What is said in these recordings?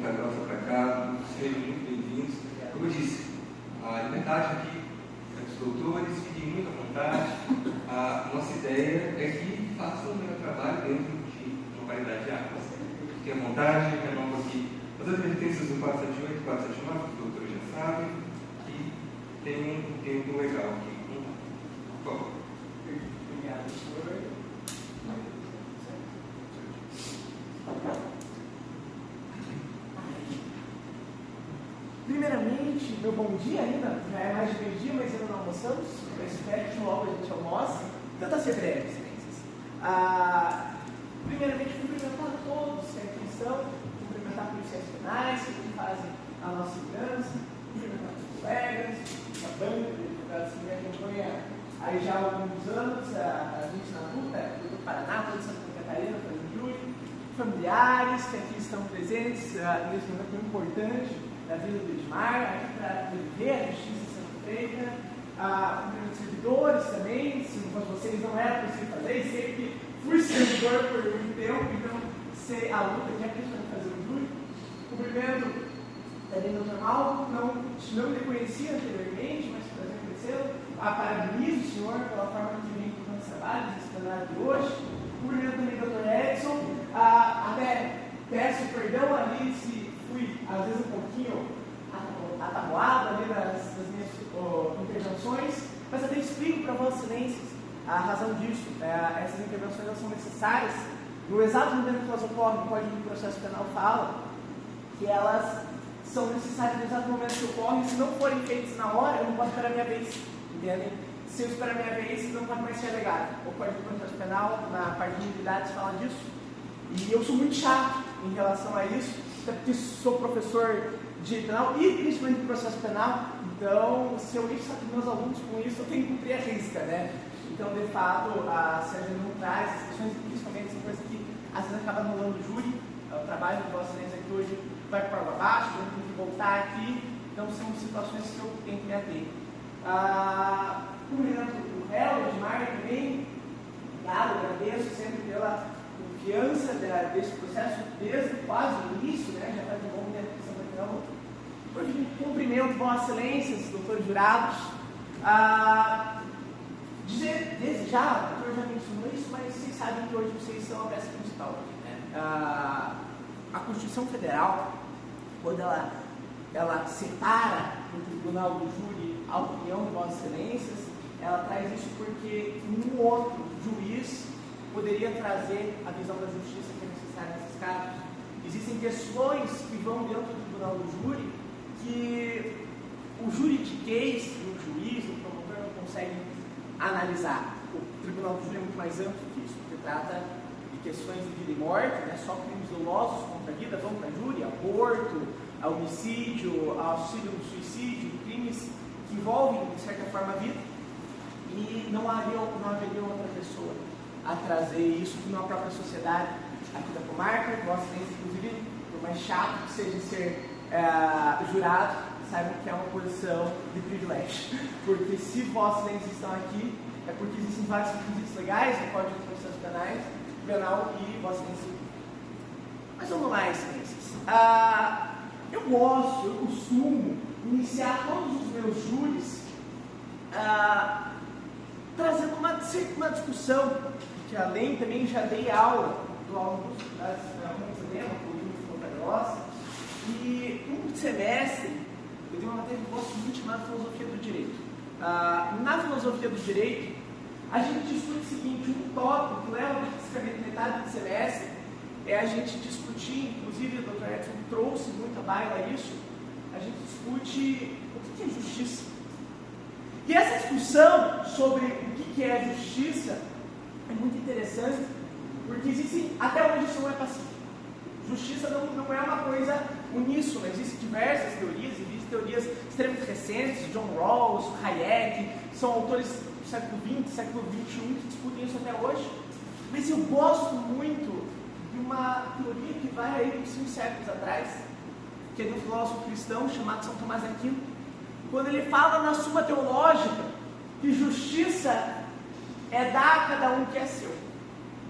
Ponta Grossa para cá, sejam muito bem-vindos. Como eu disse, a liberdade aqui dos doutores, fiquem muito à vontade. A nossa ideia é que façam o melhor trabalho dentro de uma qualidade de água. Fiquem à vontade, renovam aqui as advertências do 478 e 479, que os doutores já sabem, e tenham um tempo legal aqui. Por favor. Obrigado, senhor. Primeiramente, meu bom dia ainda, já é mais de meio-dia, mas ainda não almoçamos. Eu espero que logo a gente almoce. Tenta ser breve, excelências. Primeiramente, cumprimentar a todos que aqui estão, cumprimentar policiais penais que fazem a nossa segurança, cumprimentar os colegas, a banca de advogados que me acompanha aí já há alguns anos, a gente na luta, do Paraná, toda Santa Catarina, fazendo júri, familiares que aqui estão presentes nesse momento tão importante da vida do Edmar, aqui para ver a justiça sendo feita, cumprimentos servidores também, se não fosse vocês não era possível fazer, e sei que fui servidor por muito tempo, então sei a luta que é questão de fazer o júri. Cumprimento também o Dr. Malco, não lhe conhecia anteriormente, mas prazer conhecê-lo. Parabenizo o senhor pela forma que vem tocando os trabalhos nesse plenário de hoje. Cumprimento também o Dr. Edson, até peço perdão ali se fui, às vezes, um pouquinho atabuado ali nas minhas intervenções, mas até explico para Vossas Excelências a razão disso. Essas intervenções elas são necessárias. No exato momento que elas ocorrem, o Código de Processo Penal fala que elas são necessárias no exato momento que ocorrem. Se não forem feitas na hora, eu não posso esperar a minha vez. Entendem? Se eu esperar a minha vez, não pode mais ser alegado. O Código de Processo Penal, na parte de unidades, fala disso. E eu sou muito chato em relação a isso, até porque sou professor de penal e principalmente de processo penal. Então, se eu lixo meus alunos com isso, eu tenho que cumprir a risca, né? Então, de fato, se a gente não traz essas questões, principalmente essa coisa que às vezes acaba anulando o júri, o trabalho de Vossa Excelência aqui hoje vai para água abaixo, eu tenho que voltar aqui. Então, são situações que eu tenho que me ater. Cumprimento o réu, Edmar também. Obrigado, agradeço sempre pela confiança desse processo desde quase o início, né? Já faz um bom tempo que estamos aqui. Cumprimento Vossas Excelências, doutores jurados. Dizer desde já, o doutor já mencionou isso, mas vocês sabem que hoje vocês são a peça principal. Né? A Constituição Federal, quando ela separa o Tribunal do Júri a opinião de Vossas Excelências, ela traz isso porque um outro juiz poderia trazer a visão da justiça que é necessária nesses casos. Existem questões que vão dentro do Tribunal do Júri que o juridiquês, o juiz, o promotor não consegue analisar. O Tribunal do Júri é muito mais amplo que isso, porque trata de questões de vida e morte, né? Só crimes dolosos contra a vida vão para júri, aborto, homicídio, auxílio no suicídio, crimes que envolvem, de certa forma, a vida, e não haveria outra pessoa a trazer isso na própria sociedade aqui da comarca. Vossa Excelência, inclusive, por mais chato que seja ser jurado, saibam que é uma posição de privilégio, porque se Vossa Excelência estão aqui, é porque existem vários requisitos legais no Código de Processo Penal e Vossa Excelência. Mas vamos lá, Excelências. Eu costumo iniciar todos os meus júris trazendo uma discussão, que além também já dei aula do aluno das Montenegro, do Júri de Ponta Grossa, e um semestre eu dei uma matéria que eu gosto muito chamada Filosofia do Direito. Na Filosofia do Direito, a gente discute o seguinte: um tópico que leva praticamente metade do semestre é a gente discutir, inclusive o Dr. Edson trouxe muito à baila isso, a gente discute o que é justiça. E essa discussão sobre o que é justiça é muito interessante, porque até hoje isso não é pacífico. Justiça não é uma coisa uníssona, existem diversas teorias, existem teorias extremamente recentes, John Rawls, Hayek, são autores do século XX, século XXI que discutem isso até hoje. Mas eu gosto muito de uma teoria que vai aí uns 5 séculos atrás, que é de um filósofo cristão chamado São Tomás de Aquino, quando ele fala na Suma Teológica que justiça é dar a cada um o que é seu.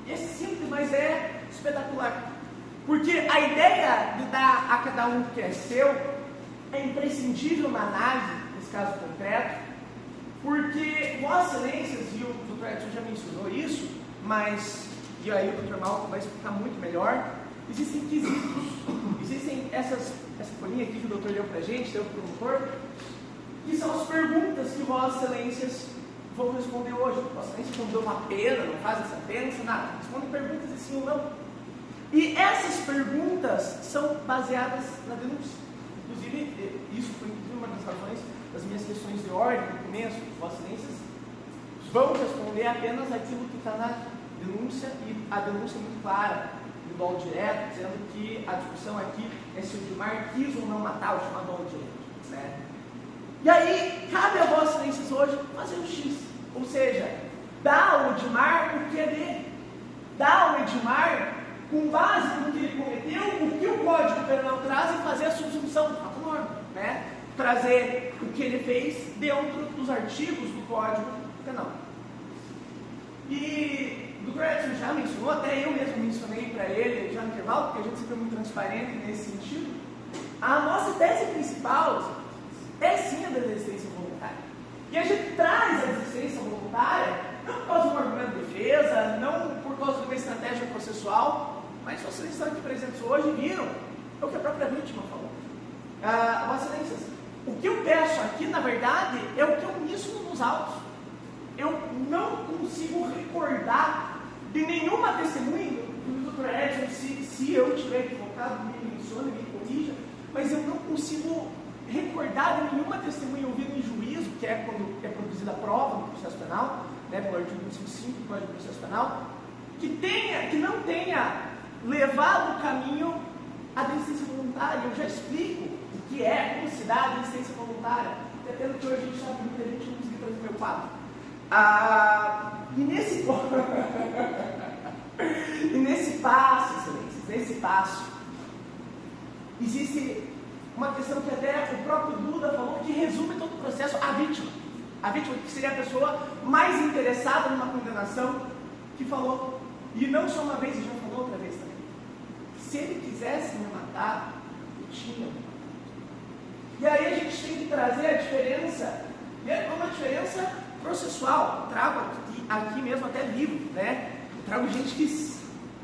E é simples, mas é espetacular. Porque a ideia de dar a cada matar um que é seu é imprescindível na análise, nesse caso concreto, porque Vossas Excelências, e o Dr. Edson já mencionou isso, mas, e aí o Dr. Malcolm vai explicar muito melhor, existem quesitos, existem essa folhinha aqui que o doutor deu pra gente, deu pro promotor, que são as perguntas que Vossas Excelências vão responder hoje. Vossas Excelências não deu uma pena, não faz essa pena, nada, respondem perguntas de sim ou não. E essas perguntas são baseadas na denúncia. Inclusive, isso foi uma das razões das minhas questões de ordem no começo. Vossas Excelências vão responder apenas aquilo que está na denúncia, e a denúncia é muito clara, do dolo direto, dizendo que a discussão aqui é se o Edmar quis ou não matar o chamado dolo direto, né? E aí, cabe a Vossas Excelências hoje fazer o X, ou seja, dar ao Edmar o que é dele, dar ao Edmar, com base no que ele cometeu, o que o Código Penal traz, e fazer a subsunção do fato norma, né? Trazer o que ele fez dentro dos artigos do Código Penal. E o Dr. Edson já mencionou, até eu mesmo mencionei para ele já no intervalo, porque a gente sempre é muito transparente nesse sentido. A nossa tese principal é sim a da resistência voluntária. E a gente traz a resistência voluntária não por causa de um argumento de defesa, não por causa de uma estratégia processual, mas vocês estão aqui presentes hoje e viram o que a própria vítima falou. Vossas Excelências, o que eu peço aqui, na verdade, é o que eu menciono nos autos. Eu não consigo recordar de nenhuma testemunha, do Dr. Edson, se eu estiver equivocado, me mencione, me corrija, mas eu não consigo recordar de nenhuma testemunha ouvida em juízo, que é quando é produzida a prova no processo penal, né, pelo artigo 155 do Código de Processo Penal, que não tenha levado o caminho à desistência voluntária. Eu já explico o que é, como se dá a desistência voluntária, até pelo que hoje a gente sabe, muita gente não conseguiu trazer o meu quadro. E nesse passo, Excelências, nesse passo, existe uma questão que até o próprio Duda falou, que resume todo o processo: a vítima. A vítima, que seria a pessoa mais interessada numa condenação, que falou, e não só uma vez, e já falou outra vez também, se ele quisesse me matar, eu tinha. E aí a gente tem que trazer a diferença, uma diferença processual. Eu trago aqui mesmo até livro, né? Eu trago gente que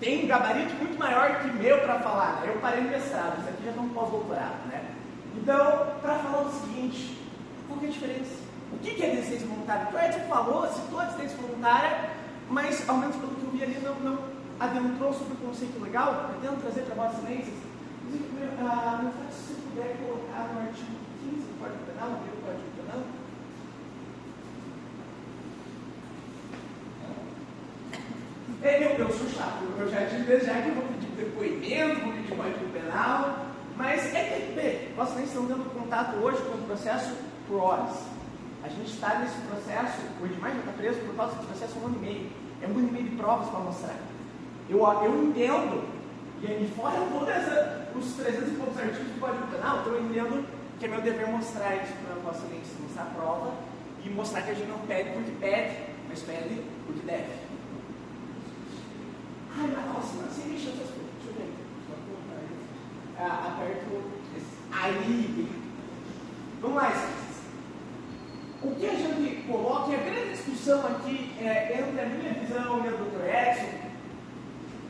tem um gabarito muito maior que meu para falar, né? Eu parei no mestrado, isso aqui já não pós-doutorado, né? Então, para falar o seguinte, qual que é a diferença? O que é desistência voluntária? O Edson falou, citou a desistência voluntária, mas, ao menos pelo que eu vi ali, não adentrou sobre o conceito legal. Pretendo trazer para Vossas Excelências. Não sei se você puder colocar no artigo 15 do Código Penal, no Código Penal. Eu sou chato, eu já tive desde já que eu vou pedir depoimento, vou pedir Código Penal, mas é que, Vossas Excelências estão tendo contato hoje com o processo por horas. A gente está nesse processo, o Edmar já está preso por causa desse processo há 1 ano e meio. É 1 ano e meio de provas para mostrar. Eu entendo, e fora todos os 300 e poucos artigos do Código Penal, então eu entendo que é meu dever mostrar isso para Vossas Excelências, mostrar a prova e mostrar que a gente não pede porque pede, mas pede porque deve. Ai, mas nossa, você mexeu essas coisas. Deixa eu ver aqui. Aperto esse. Aí. Vamos lá, Excelências. O que a gente coloca, e a grande discussão aqui entre a minha visão e a do Dr. Edson,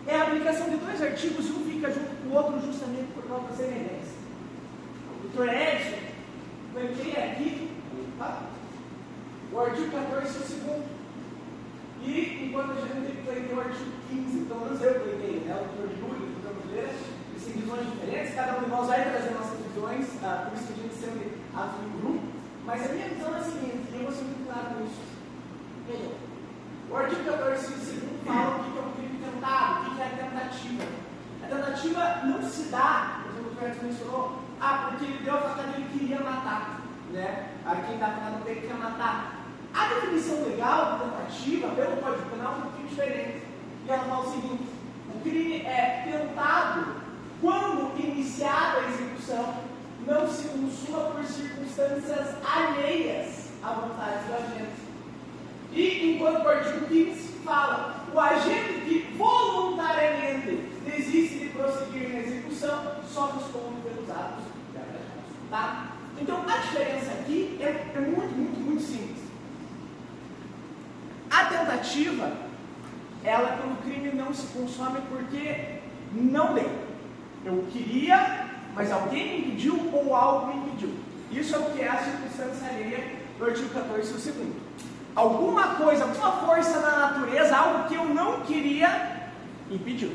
é a aplicação de 2 artigos, e um fica junto com o outro justamente por causa da semelhança. O Dr. Edson, planteei aqui, o artigo 14 é o segundo. E enquanto a gente planteou o artigo 15, pelo menos eu planteei, né? O Dr. Júlio, o Dr. Moreira, eles têm visões diferentes, cada um de nós vai trazer nossas visões, por isso que a gente sempre atua em grupo. Mas a minha visão é a seguinte, e eu vou ser muito claro nisso. Veja, o artigo 14, segundo, fala o que é um crime tentado, o que é a tentativa. A tentativa não se dá, por exemplo, o Dr. Edson mencionou, porque ele deu a facada e ele queria matar, né? Quem dá a facada no peito quer matar. A definição legal de tentativa, pelo Código Penal, é um pouquinho diferente. E ela fala o seguinte: o crime é tentado quando iniciada a execução não se consuma por circunstâncias alheias à vontade do agente. E enquanto o artigo 15 fala, o agente que voluntariamente desiste de prosseguir na execução só responde pelos atos tentativa, ela quando o crime não se consome porque não deu. Eu queria, mas alguém me impediu ou algo me impediu. Isso é o que é a circunstância alheia do artigo 14, seu segundo. Alguma coisa, alguma força na natureza, algo que eu não queria, impediu.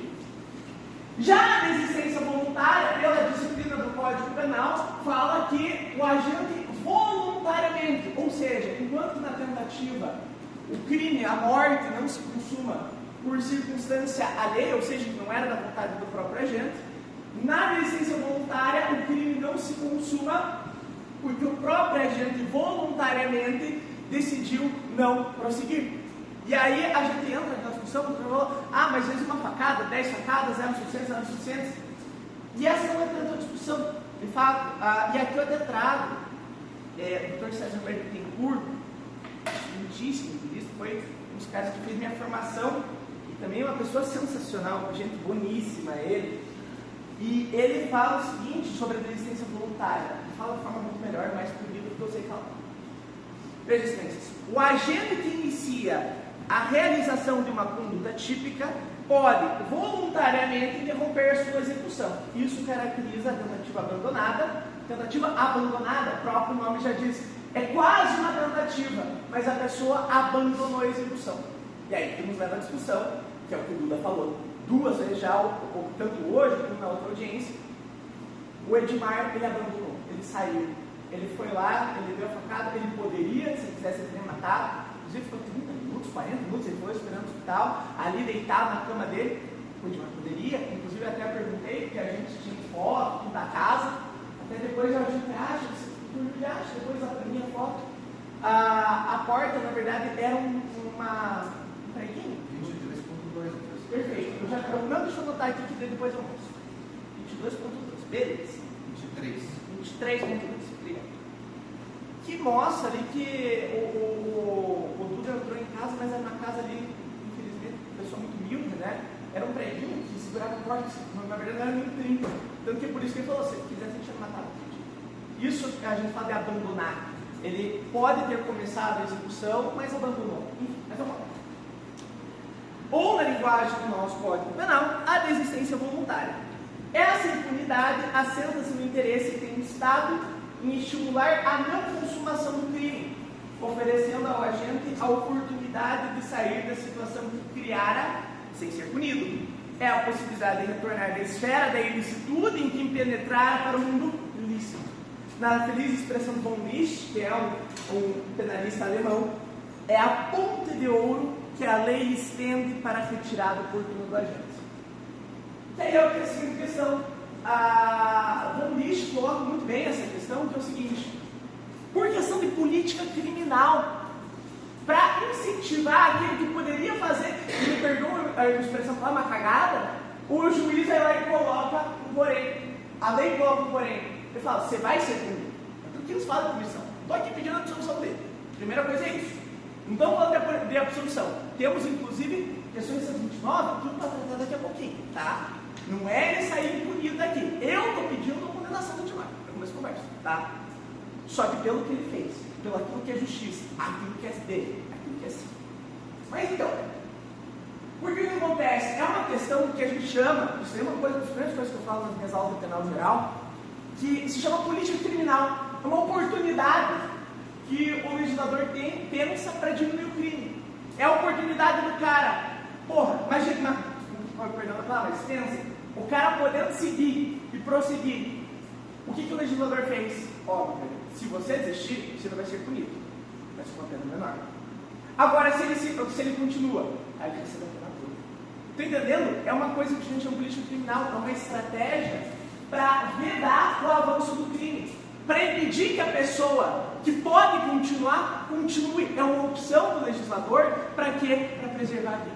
Já a desistência voluntária, pela disciplina do Código Penal, fala que o agente voluntariamente, ou seja, enquanto na tentativa o crime, a morte não se consuma por circunstância alheia, ou seja, que não era da vontade do próprio agente, na desistência voluntária o crime não se consuma porque o próprio agente voluntariamente decidiu não prosseguir. E aí a gente entra na discussão, mas às vezes uma facada, 10 facadas eram suficientes. E essa não é tanta discussão, de fato. E aqui eu até trago, o Dr. César Bertencourt, muitíssimo jurista, foi um dos caras que fez minha formação, e também uma pessoa sensacional, gente boníssima ele. E ele fala o seguinte sobre a desistência voluntária, ele fala de forma muito melhor, mais polida do que eu sei falar. Veja, excelências, o agente que inicia a realização de uma conduta típica pode voluntariamente interromper sua execução. Isso caracteriza a tentativa abandonada. Tentativa abandonada, o próprio nome já diz, é quase uma tentativa, mas a pessoa abandonou a execução. E aí temos lá na discussão, que é o que o Duda falou, 2 vezes já, tanto hoje como na outra audiência, o Edmar, ele abandonou, ele saiu, ele foi lá, ele deu a facada, ele poderia, se ele quisesse, ele teria matado, inclusive ficou 30 minutos, 40 minutos, ele foi esperando no hospital, ali deitado na cama dele, o Edmar poderia, inclusive até perguntei, porque a gente tinha foto da casa, até depois a gente acha, depois a minha foto, a porta, na verdade, era um preguinho. 23.2. Perfeito. Não, deixa eu anotar aqui que depois eu mostro. 22.2, beleza. 23.2, obrigado. Que mostra ali que o Duda entrou em casa, mas era uma casa ali, infelizmente, uma pessoa muito humilde, né? Era um preguinho que segurava o corte, na verdade não era nem 30. Tanto que é por isso que ele falou, se ele quisesse, ele tinha matado. Isso que a gente fala de abandonar. Ele pode ter começado a execução, mas abandonou. Mas é uma coisa. Ou na linguagem do nosso Código Penal, a desistência voluntária. Essa impunidade assenta-se no interesse que tem o Estado em estimular a não consumação do crime, oferecendo ao agente a oportunidade de sair da situação que criara sem ser punido. É a possibilidade de retornar da esfera da ilicitude em que penetrara para o mundo lícito. Na feliz expressão de von Lisch, que é um penalista alemão, é a ponte de ouro que a lei estende para a retirada oportuna do agente. E aí é a seguinte questão. A von Lisch coloca muito bem essa questão, que é o seguinte: por questão de política criminal, para incentivar aquele que poderia fazer, me perdoa a expressão, falar uma cagada, o juiz vai lá e coloca um porém. A lei coloca um porém. Ele fala, você vai ser punido. Por que eles falam de punição? Estou aqui pedindo a absolução dele. Primeira coisa é isso. Então, falando de absolução, temos inclusive questões 129, tudo para tratar daqui a pouquinho, tá? Não é ele sair impunido daqui. Eu estou pedindo a condenação do Edmar, para começar a conversa, tá? Só que pelo que ele fez, pelo aquilo que é justiça, aquilo que é dele, aquilo que é assim. Mas então, por que acontece? É uma questão que a gente chama, isso é uma coisa das primeiras coisas que eu falo nas minhas aulas de penal geral, que se chama política criminal. É uma oportunidade que o legislador pensa para diminuir o crime. É a oportunidade do cara, imagina, perdão a palavra, mas pensa, o cara podendo seguir e prosseguir. O que o legislador fez? Óbvio, se você desistir, você não vai ser punido, vai ser uma pena menor. Agora, se ele continua, aí ele vai ser pena toda. Está entendendo? É uma coisa que a gente chama de política criminal, é uma estratégia para vedar o avanço do crime, para impedir que a pessoa que pode continuar, continue. É uma opção do legislador para quê? Para preservar a vida.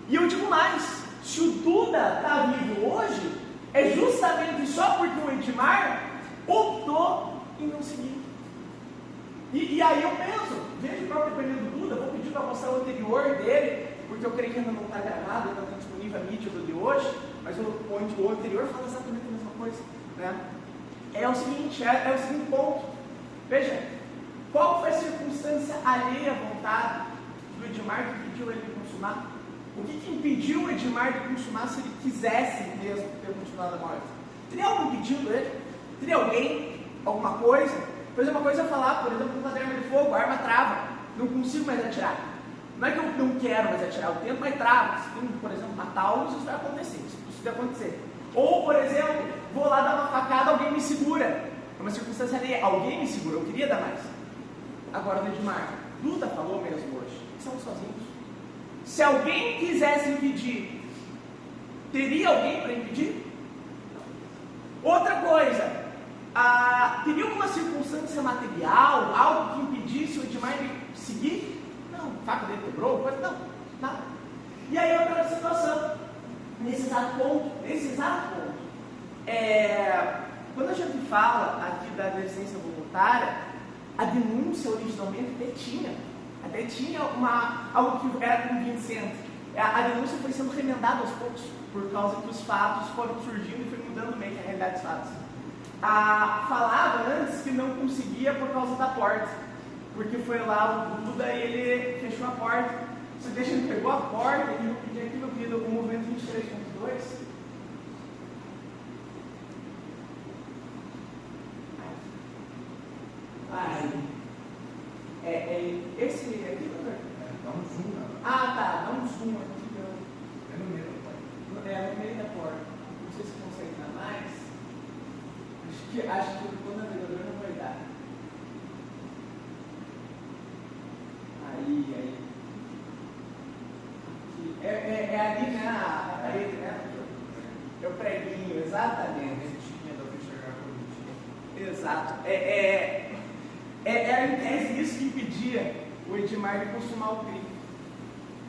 E eu digo mais, se o Duda está vivo hoje, é justamente só porque o Edmar optou em não seguir. E aí eu penso, veja o próprio depoimento do Duda, vou pedir para mostrar o anterior dele, porque eu creio que ainda não está gravado, ainda não está disponível a mídia do de hoje, mas o anterior fala exatamente a mesma coisa, né? É o seguinte ponto. Veja, qual foi a circunstância alheia à vontade do Edmar que impediu ele de consumar? O que impediu o Edmar de consumar se ele quisesse mesmo ter continuado a morte? Teria algo impedindo ele? Teria alguém? Alguma coisa? Por exemplo, uma coisa é falar, por exemplo, uma arma de fogo, a arma trava, não consigo mais atirar. Não é que eu não quero mais atirar, eu tento, mas trava. Se tem, por exemplo, matá-los, isso vai acontecer, isso vai acontecer. Ou, por exemplo, vou lá dar uma facada, alguém me segura. É uma circunstância alheia, alguém me segura, eu queria dar mais. Agora, o Edmar, Duda falou mesmo hoje, estamos sozinhos. Se alguém quisesse impedir, teria alguém para impedir? Outra coisa, teria alguma circunstância material, algo que impedisse o Edmar de seguir? Não, a faca dele quebrou? Não, nada. E aí outra situação, nesse exato ponto, quando a gente fala aqui da deficiência voluntária, a denúncia originalmente até tinha algo que era convincente. A denúncia foi sendo remendada aos poucos, por causa que os fatos foram surgindo e foi mudando meio que a realidade dos fatos. Falava antes que não conseguia por causa da porta, porque foi lá o Duda e ele fechou a porta. Só que a gente pegou a porta e eu pedi aqui, meu querido, o movimento 23.2. Esse aqui, Dá um zoom, né? tá, dá um zoom aqui. É no meio da porta. No meio da porta. Não sei se consegue dar mais. Acho que o navegador não vai dar. Aí. É ali, né? A parede, né? É o preguinho, exatamente. Exato. Era em tese isso que impedia o Edmar de consumar o crime.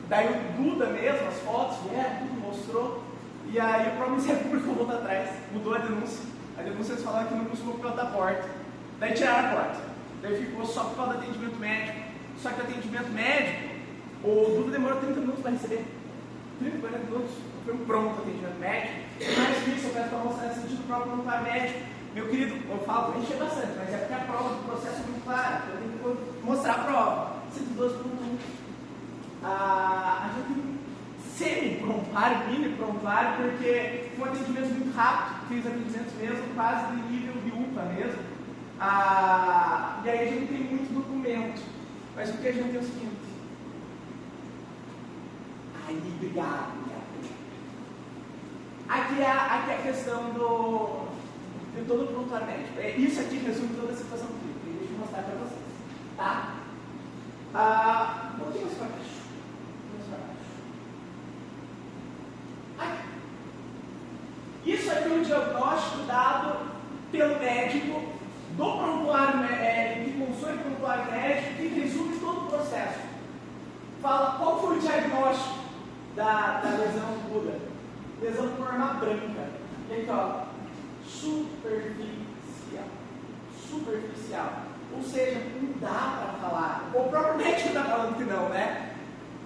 Daí o Duda mesmo, as fotos, tudo mostrou. E aí o próprio Ministério Público voltou atrás, mudou a denúncia. A denúncia eles falaram que não consumou por causa da porta. Daí tiraram a porta. Daí ficou só por causa do atendimento médico. Só que o atendimento médico, o Duda demorou 30 minutos para receber. 30, 40 minutos. Foi um pronto atendimento médico. Mais que isso, eu peço para mostrar nesse sentido próprio voluntário médico. Meu querido, eu falo, enche bastante, mas é porque a prova do processo é muito clara. Eu tenho que mostrar a prova. 112.1. A gente semi-prontuário, mini-prontuário, porque foi um atendimento muito rápido, fiz atendimentos mesmo, quase de nível de UPA mesmo. E aí a gente tem muito documento. Mas o que a gente tem é o seguinte. Obrigado. Aqui é a questão de todo o prontuário médico. Isso aqui resume toda a situação clínica. Deixa eu mostrar para vocês. Tá? Um pouquinho mais para baixo. Aqui. Isso aqui é o diagnóstico dado pelo médico do prontuário, que consome o prontuário médico, que resume todo o processo. Fala qual foi o diagnóstico da lesão do Buda. Lesão por arma branca. E aqui, ó, superficial. Ou seja, não dá para falar. O próprio médico está falando que não, né?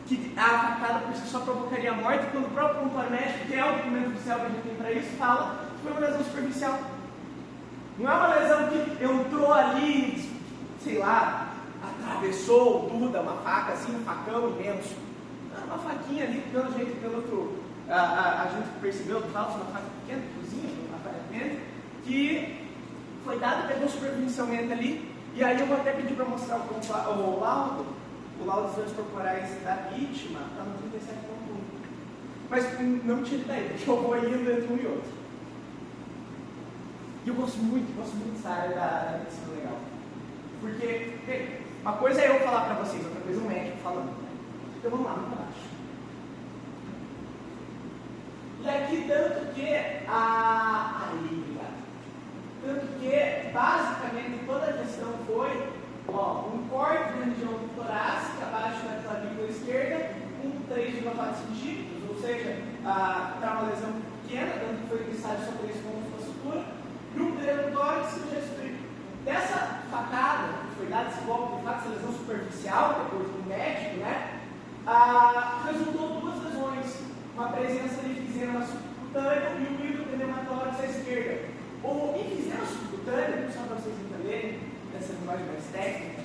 Que a facada por si só provocaria a morte, quando o próprio prontuário médico, que é o documento oficial que a gente tem para isso, fala que foi uma lesão superficial. Não é uma lesão que entrou ali, sei lá, atravessou o Duda, uma faca assim, um facão imenso. Não, uma faquinha ali, pelo jeito, pelo outro. A gente percebeu do Klaus, uma faca pequena, cozinha, aparentemente, que foi dada, pegou superficialmente ali. E aí eu vou até pedir para mostrar o laudo dos danos corporais da vítima, está no 37.1. Mas não tire daí, porque eu vou indo entre um e outro. E eu gosto muito dessa área da medicina legal. Porque, uma coisa é eu falar para vocês, outra coisa é um médico falando. Então vamos lá, vamos para baixo. E aqui, tanto que, basicamente, toda a questão foi um corte na região torácica, abaixo da clavícula esquerda, com 3,4 centímetros, ou seja, está uma lesão pequena, tanto que foi necessário só 3 pontos para sutura, grupo de tórax e cirurgia superior. Dessa facada, que foi dada esse golpe, de fato, essa lesão superficial, depois do médico, né, resultou 2 lesões, uma presença de enfisema subcutâneo e um hidroedematórax à esquerda. O enfisema subcutâneo, só para vocês entenderem, essa linguagem mais técnica,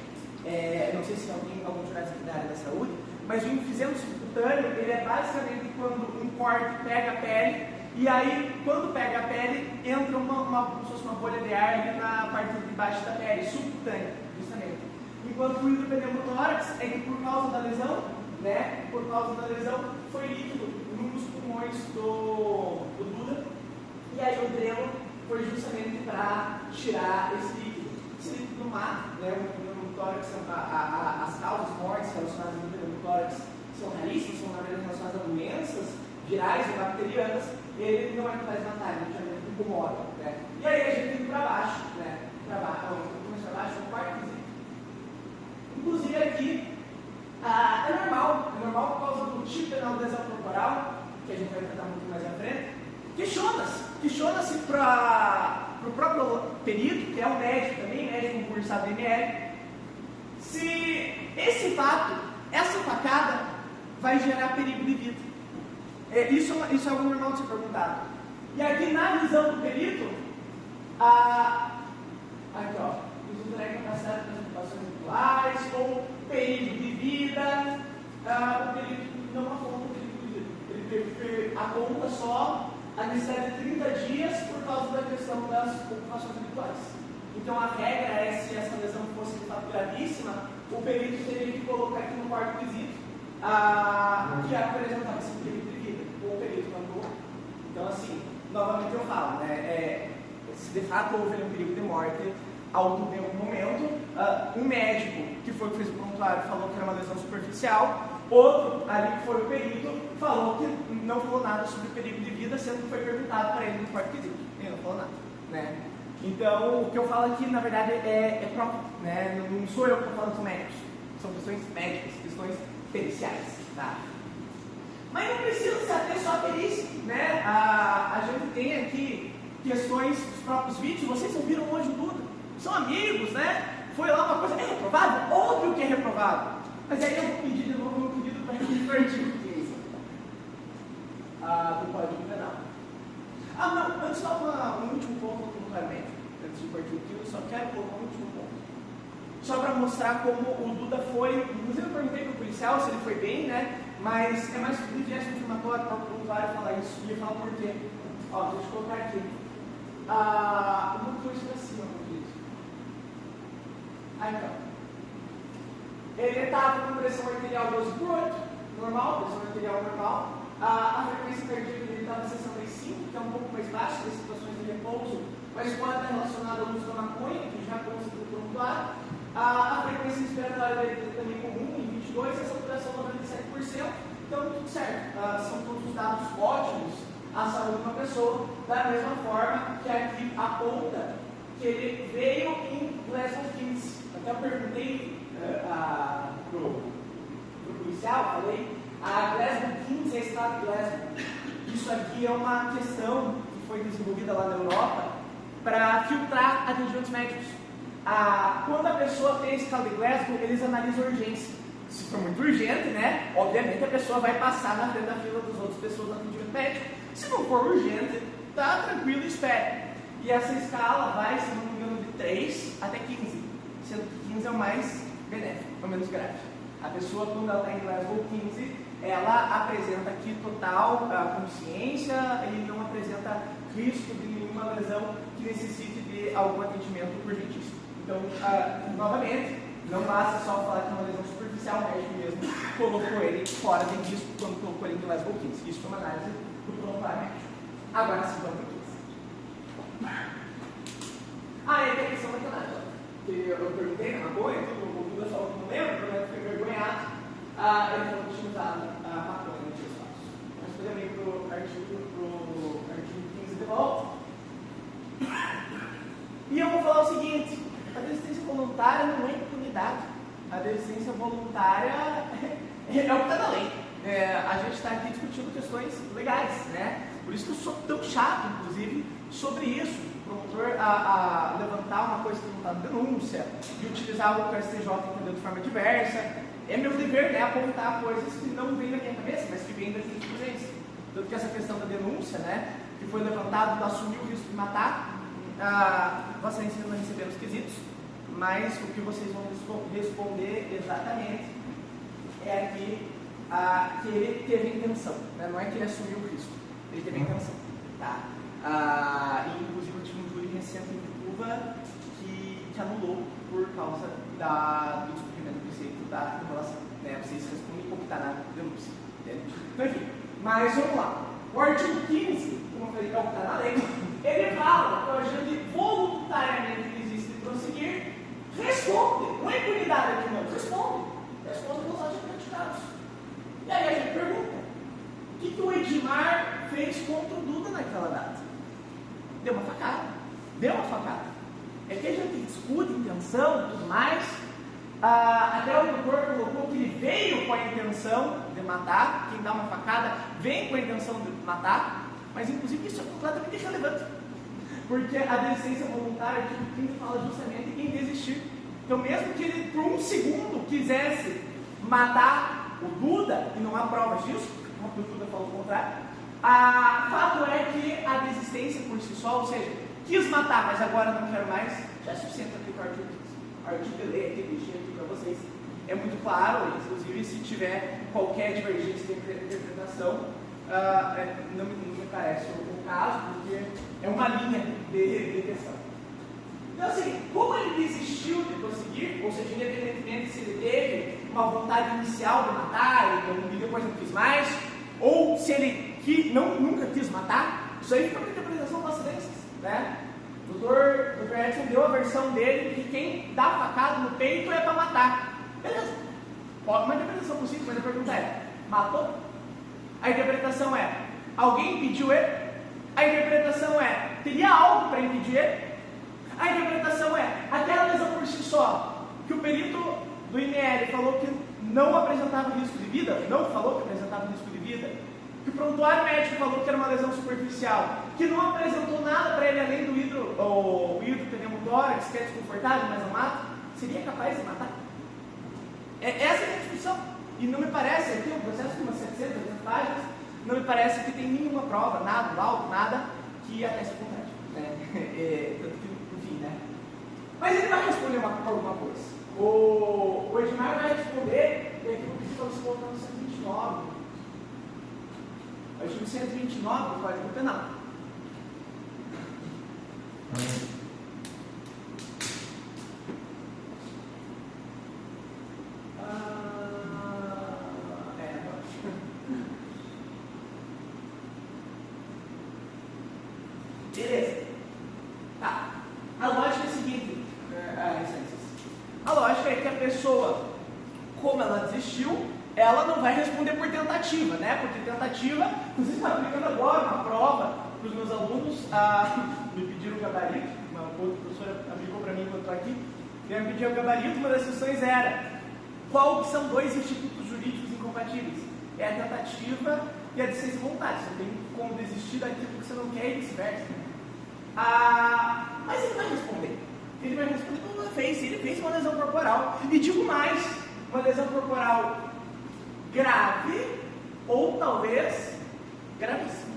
não sei se algum jurado aqui da área da saúde, mas o enfisema subcutâneo, ele é basicamente quando um corte pega a pele, e aí, quando pega a pele, entra como se fosse uma bolha de ar ali na parte de baixo da pele, subcutânea, justamente. Enquanto o hidropneumotórax é que por causa da lesão, né, foi líquido nos pulmões do Duda, e aí o dreno foi justamente para tirar esse líquido. Esse líquido no mar, né, o pneumotórax, as causas mortes relacionadas ao pneumotórax são raríssimas, são na verdade relacionadas a doenças virais ou bacterianas, e ele não é capaz de matar, ele geralmente incomoda, né. E aí a gente indo para baixo, né, para baixo, no quarto quesito. Inclusive aqui, é normal por causa do tipo de lesão corporal, que a gente vai tratar muito mais à frente. Questiona-se para o próprio perito, que é um médico também, médico concursado da ML, se esse fato, essa facada, vai gerar perigo de vida. Isso é algo normal de ser perguntado. E aqui na visão do perito, aqui ó, uso da capacidade de preocupações habituais ou perigo de vida, o perito não aponta o perigo de vida. Ele aponta só a necessidade de 30 dias por causa da questão das ocupações habituais. Então a regra é, se essa lesão fosse de fato gravíssima, o perito teria que colocar aqui no quarto quesito que apresentava esse perigo de vida, ou o perito mandou. Então assim, novamente eu falo, né, se de fato houve um perigo de morte, em algum momento, um médico que foi que fez o prontuário falou que era uma lesão superficial, outro ali que foi o perito falou que não falou nada sobre perigo de vida, sendo que foi perguntado para ele no quarto quesito. Ele não falou nada, né? Então, o que eu falo aqui, na verdade, é próprio, né? Não sou eu que estou falando, são médicos. São questões médicas, questões periciais, tá? Mas não precisa se ater só a perícia, né? A gente tem aqui questões dos próprios vídeos, vocês ouviram hoje o Duda. São amigos, né? Foi lá uma coisa, é reprovado? Óbvio que é reprovado. Mas aí eu vou pedir de novo um pedido para o artigo 15 do Código Penal. Não, antes só um último ponto complementar. Antes do artigo 15, eu só quero colocar um último ponto. Só para mostrar como o Duda foi, inclusive eu perguntei para o policial se ele foi bem, né? Mas é mais de viés confirmatório para o voluntário falar isso. E eu falo por quê. Ó, deixa eu colocar aqui. Uma coisa para cima, como diz. Então. Ele estava com pressão arterial 12 por 8, normal, pressão arterial normal. A frequência cardíaca dele estava 65, que é um pouco mais baixa das situações de repouso, mas pode estar relacionado ao uso da maconha, que já consta do prontuário. A frequência respiratória dele também é comum, em 22, e a saturação 97%, então tudo certo. São todos os dados ótimos à saúde de uma pessoa, da mesma forma que aqui aponta que ele veio em Glasgow 15. Até eu perguntei pro policial, falei, a Glasgow 15 é a estado de Glasgow. Isso aqui é uma questão que foi desenvolvida lá na Europa para filtrar atendimentos médicos. Quando a pessoa tem a escala de Glasgow, eles analisam a urgência. Se for muito urgente, né, obviamente a pessoa vai passar na frente da fila das outras pessoas no atendimento médico. Se não for urgente, tá tranquilo, espere. E essa escala vai, se não me engano, de 3 até 15, sendo que 15 é o mais benéfico, ou menos grave. A pessoa, quando ela está em Glasgow 15, ela apresenta aqui total consciência e não apresenta risco de nenhuma lesão que necessite de algum atendimento urgentíssimo. Então, novamente, não basta só falar que é uma lesão superficial, o médico mesmo colocou ele fora de risco quando colocou ele em Glasgow 15. Isso foi uma análise do prontuário médico. Agora sim, vamos para o 15. E tem a questão da cannabis. Eu perguntei na maconha, o Duda falou que não lembra, eu fiquei vergonhado. Ele falou que tinha usado a maconha no dia dos fatos. Mas também para o artigo 15 de volta. E eu vou falar o seguinte: a desistência voluntária não é impunidade. A desistência voluntária é o que está na lei. A gente está aqui discutindo questões legais, né? Por isso que eu sou tão chato, inclusive, sobre isso. O promotor a levantar uma coisa que não está na denúncia e utilizar algo que o STJ entendeu de forma diversa. É meu dever, né, apontar coisas que não vêm da minha cabeça, mas que vêm da jurisprudência. Tanto que essa questão da denúncia, né, que foi levantado para assumir o risco de matar, vocês não receberam os quesitos, mas o que vocês vão responder exatamente é aqui que ele teve a intenção, né? Não é que ele assumiu o risco, ele teve a intenção. Tá? E, inclusive, eu tive um júri recente em Cuba que anulou por causa do descumprimento do preceito da enrolação. Né? Vocês respondem como está na denúncia. Então, enfim, mas vamos lá. O artigo 15, como eu falei, que é o que está na lei, ele fala que o agente voluntariamente desiste de prosseguir, responde. Não é impunidade aqui, não. Responde pelos atos praticados. E aí a gente pergunta: o que o Edmar fez contra o Duda naquela data? Deu uma facada. É que a gente discute intenção e tudo mais. Até o doutor colocou que ele veio com a intenção de matar. Quem dá uma facada vem com a intenção de matar. Mas, inclusive, isso é completamente irrelevante. Porque a desistência voluntária, artigo 15, fala justamente em desistir. Então, mesmo que ele, por um segundo, quisesse matar o Duda, e não há provas disso, o Duda falou o contrário, fato é que a desistência por si só, ou seja, quis matar, mas agora não quero mais, já é suficiente para aplicar o artigo 15. O artigo que eu leio aqui, deixei aqui para vocês, é muito claro, inclusive se tiver qualquer divergência de interpretação, não me parece o caso, porque é uma linha de questão. Então, assim, como ele desistiu de prosseguir, ou seja, independentemente se ele teve uma vontade inicial de matar e depois não quis mais, ou se ele nunca quis matar, isso aí fica uma interpretação das ciências, né? O doutor Edson deu a versão dele que quem dá facada no peito é para matar. Beleza. Uma interpretação possível, mas a pergunta é: matou? A interpretação é: alguém impediu ele? A interpretação é: teria algo para impedir ele? A interpretação é: aquela lesão por si só, que o perito do IML falou que não apresentava risco de vida, não falou que apresentava risco de vida, que o prontuário médico falou que era uma lesão superficial, que não apresentou nada para ele além do hidropneumotórax, que é desconfortável, mas não mata, seria capaz de matar? Essa é a discussão. E não me parece, aqui é um processo de umas 700, 800 páginas, não me parece que tem nenhuma prova, nada, laudo, nada, que ateste o contrário. Enfim, né? Mas ele vai responder alguma coisa. O Edmar vai responder, e aqui eu pedi para você voltar no 129. Artigo 129 do Código Penal. Beleza. Tá. A lógica é a seguinte, a lógica é que a pessoa, como ela desistiu, ela não vai responder por tentativa, né? Porque tentativa, inclusive está aplicando agora uma prova para os meus alunos, me pediram o gabarito, uma outra professora aplicou para mim enquanto estou aqui, me pediu o gabarito, uma das questões era: qual que são dois institutos jurídicos incompatíveis? É a tentativa e a desistência voluntária. Você tem como desistir daquilo que você não quer e vice-versa. Mas ele vai responder. Ele vai responder como ele fez uma lesão corporal. E digo mais, uma lesão corporal grave ou talvez gravíssima.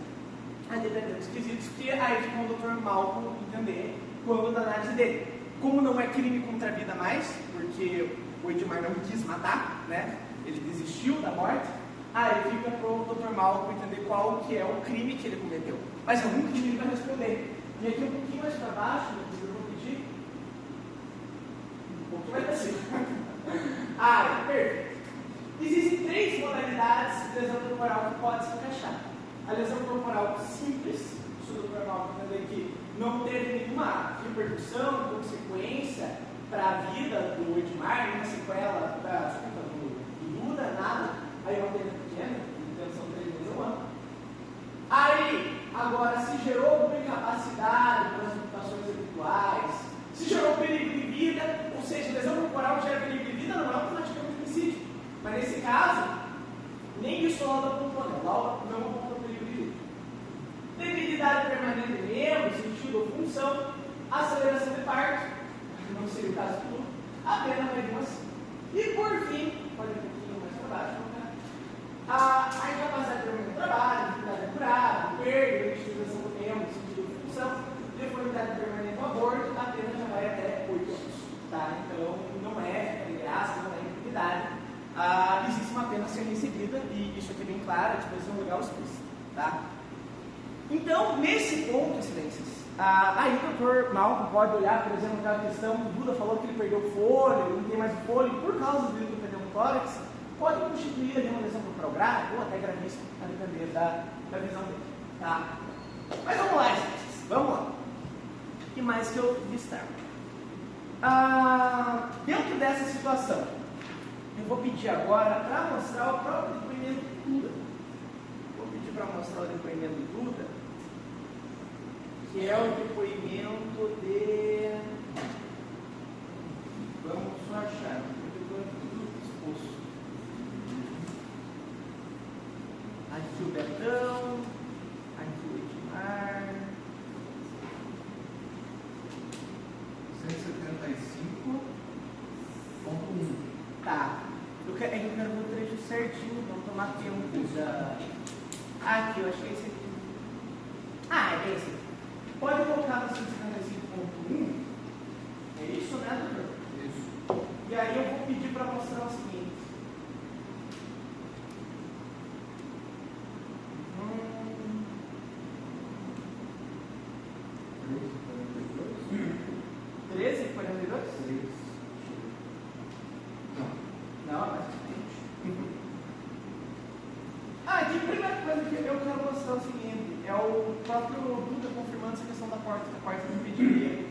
A depender dos quesitos, que aí fica o Dr. Malcolm entender quando da análise dele. Como não é crime contra a vida mais, porque o Edmar não quis matar, né? Ele desistiu da morte, aí fica para o Dr. Malcolm entender qual que é o crime que ele cometeu. Mas é um crime que ele vai responder. E aqui um pouquinho mais para baixo, eu vou pedir um pouquinho mais para cima. Perfeito. Existem três modalidades de lesão corporal que pode se encaixar. A lesão corporal simples, isso o Dr. Malcolm entender que não teve nenhuma repercussão, consequência para a vida do Edmar, nenhuma sequela do Duda, nada. Aí uma coisa pequena, intenção 3 meses ao ano. Aí, agora, se gerou alguma incapacidade pelas mutações habituais, se gerou perigo de vida, ou seja, lesão corporal que gera perigo de vida não é automaticamente homicídio. Mas nesse caso, nem isso a lauda apontou, né? A lauda não apontou perigo de vida. Debilidade permanente de membro, sentido ou função, aceleração de parto, não seria o caso tudo, a pena vai de assim. E por fim, pode ir um pouquinho mais para baixo, a incapacidade permanente do trabalho, dificuldade curável, perda, utilização do membro, sentido ou função, deformidade permanente do aborto, a pena já vai até 8 anos. Tá? Então, não é de graça, não é impunidade. Existe uma pena a ser recebida e Aí o doutor Malcolm pode olhar, por exemplo, aquela questão que o Buda falou que ele perdeu o fôlego, não tem mais o fôlego, por causa do pneu tórax, pode constituir ali uma lesão corporal grave ou até gravíssima, a depender da visão dele. Tá? Mas vamos lá, gente. Vamos lá. O que mais que eu destaco? Dentro dessa situação, eu vou pedir agora para mostrar o próprio depoimento do Buda. Vou pedir para mostrar o depoimento do Buda, que é o depoimento de... Vamos só achar, porque eu estou tudo exposto. Aqui o Betão, aqui o Edmar. 175.1. Tá. Eu quero ver o trecho certinho, não tomar tempo já. Aqui, eu achei esse aqui. É esse aqui. Pode colocar no 155.1. É isso, né, doutor? Isso. E aí eu vou pedir para mostrar o seguinte. 13:42? Não, mas aqui a primeira coisa que eu quero mostrar é o seguinte, é o próprio Buda confirmando essa questão da porta não impediria.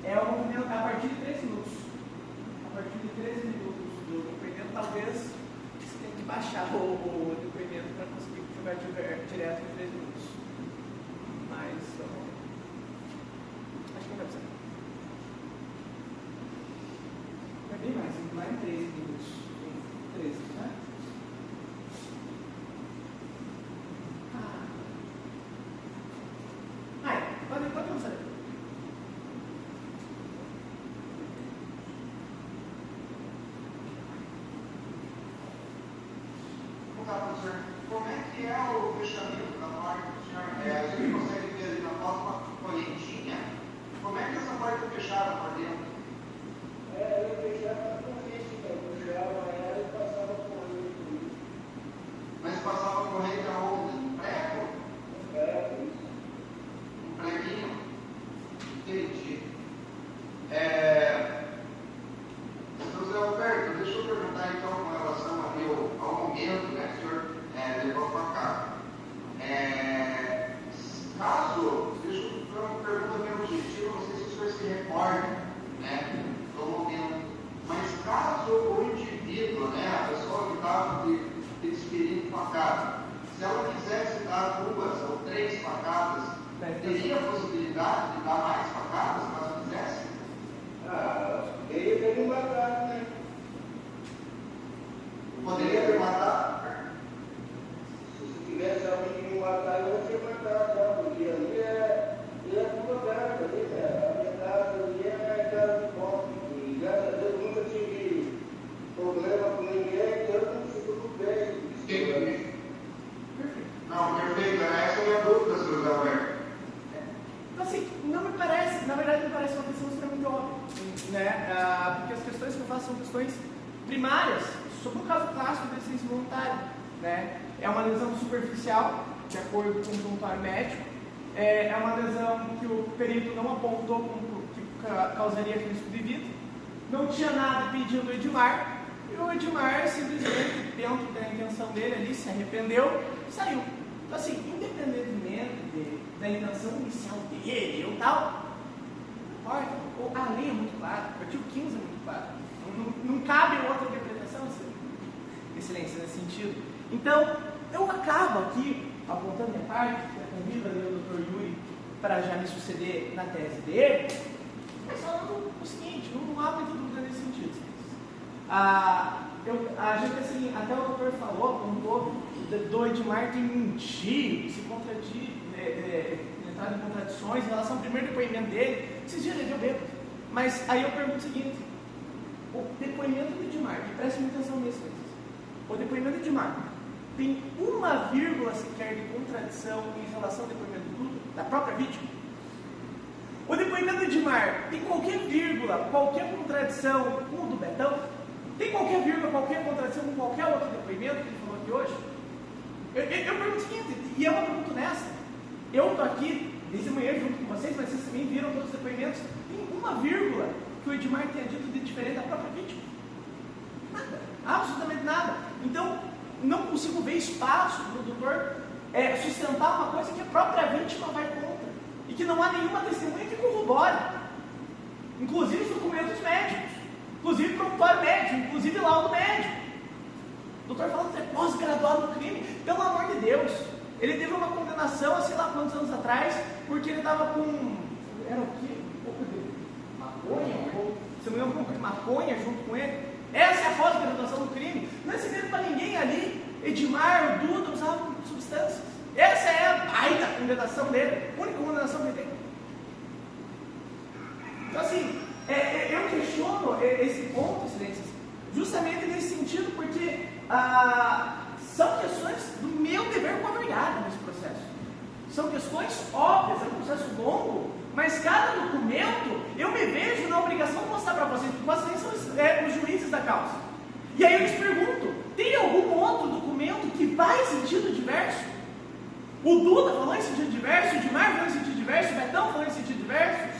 É o movimento a partir de 3 minutos. A partir de 13 minutos do depoimento, talvez você tenha que baixar o depoimento para conseguir jogar direto em 3 minutos. Mas acho que não vai precisar. É bem mais, lá em 13 minutos. 13, né? Pode começar. Professor, como é que é o fechamento da porta do senhor? A gente consegue ver ali na foto uma correntinha. Como é que essa porta é fechada por dentro? Ela é fechada com corrente, puxava ela e passava corrente. Mas passava corrente aonde? No prego? No prego, isso. Um preguinho? Entendi. José Alberto, deixa eu perguntar então com relação ao momento, né, que o senhor levou para cá. Caso, deixa eu fazer uma pergunta bem objetiva, não sei se o senhor se recorda, né, do momento, mas caso o indivíduo, né, a pessoa que estava de desferindo facada, se ela quisesse dar 2 ou 3 facadas, teria a possibilidade de dar mais facadas, caso quisesse? Teria que ter matado, né? Poderia ter matado? Se tivesse alguém que me matar, eu tinha matado, tá? Porque ali é tudo aberto, ali, né? A minha casa ali é casa de pobre. E graças a Deus nunca tive problema com ninguém, então tudo bem. Entendi. Não, perfeito. Essa é a minha dúvida, senhor José Alberto. Assim, não me parece, na verdade me parece uma questão extremamente óbvia, né? Porque as questões que eu faço são questões primárias, sobre o caso clássico de licença voluntária, né? É uma lesão superficial, de acordo com o voluntário médico, é uma lesão que o perito não apontou como que causaria risco de vida, não tinha nada pedindo o Edmar, e o Edmar simplesmente, dentro da intenção dele ali, se arrependeu e saiu. Então assim, independentemente da intenção inicial dele ou tal, a lei é muito clara, o artigo 15 é muito claro, não cabe outra interpretação, excelência, nesse sentido. Então, eu acabo aqui, apontando minha parte, convido ali o Dr. Yuri para já me suceder na tese dele, mas falando o seguinte, não há muita dúvida nesse sentido. A gente, assim, até o doutor falou, apontou, do Edmar tem mentir, se contradir, entrar em contradições em relação ao primeiro depoimento dele. Esses dias ele deu bêbado. Mas aí eu pergunto o seguinte: o depoimento do Edmar, e preste muita atenção nisso, o depoimento do Edmar tem uma vírgula sequer de contradição em relação ao depoimento do Duda, da própria vítima? O depoimento do Edmar tem qualquer vírgula, qualquer contradição com o do Betão? Tem qualquer vírgula, qualquer contradição com qualquer outro depoimento que ele falou aqui hoje? Eu pergunto o seguinte, e é uma pergunta honesta: Eu estou aqui desde manhã junto com vocês, mas vocês também viram todos os depoimentos. Tem uma vírgula que o Edmar tenha dito de diferente da própria vítima. Nada, absolutamente nada. Então, não consigo ver espaço para o doutor sustentar uma coisa que a própria vítima vai contra e que não há nenhuma testemunha que corrobore, inclusive os documentos médicos, inclusive prontuário médico, inclusive laudo médico. O doutor falando que é pós-graduado no crime, pelo amor de Deus. Ele teve uma condenação há sei lá quantos anos atrás, porque ele estava com, era o quê? Um pouco de maconha, se não me engano, um pouco de maconha junto com ele. Essa é a pós-graduação do crime. Não é segredo para ninguém ali. Edmar, Duda usavam substâncias. Essa é a baita condenação dele, a única condenação que ele tem. Então assim, eu questiono esse ponto, excelências, justamente nesse sentido, porque são questões do meu dever com a verdade nesse processo. São questões óbvias, é um processo longo, mas cada documento eu me vejo na obrigação de mostrar para vocês, porque vocês são os juízes da causa. E aí eu lhes pergunto, tem algum outro documento que vai em sentido diverso? O Duda falou em sentido diverso, o Edmar falou em sentido diverso, o Betão falou em sentido diverso.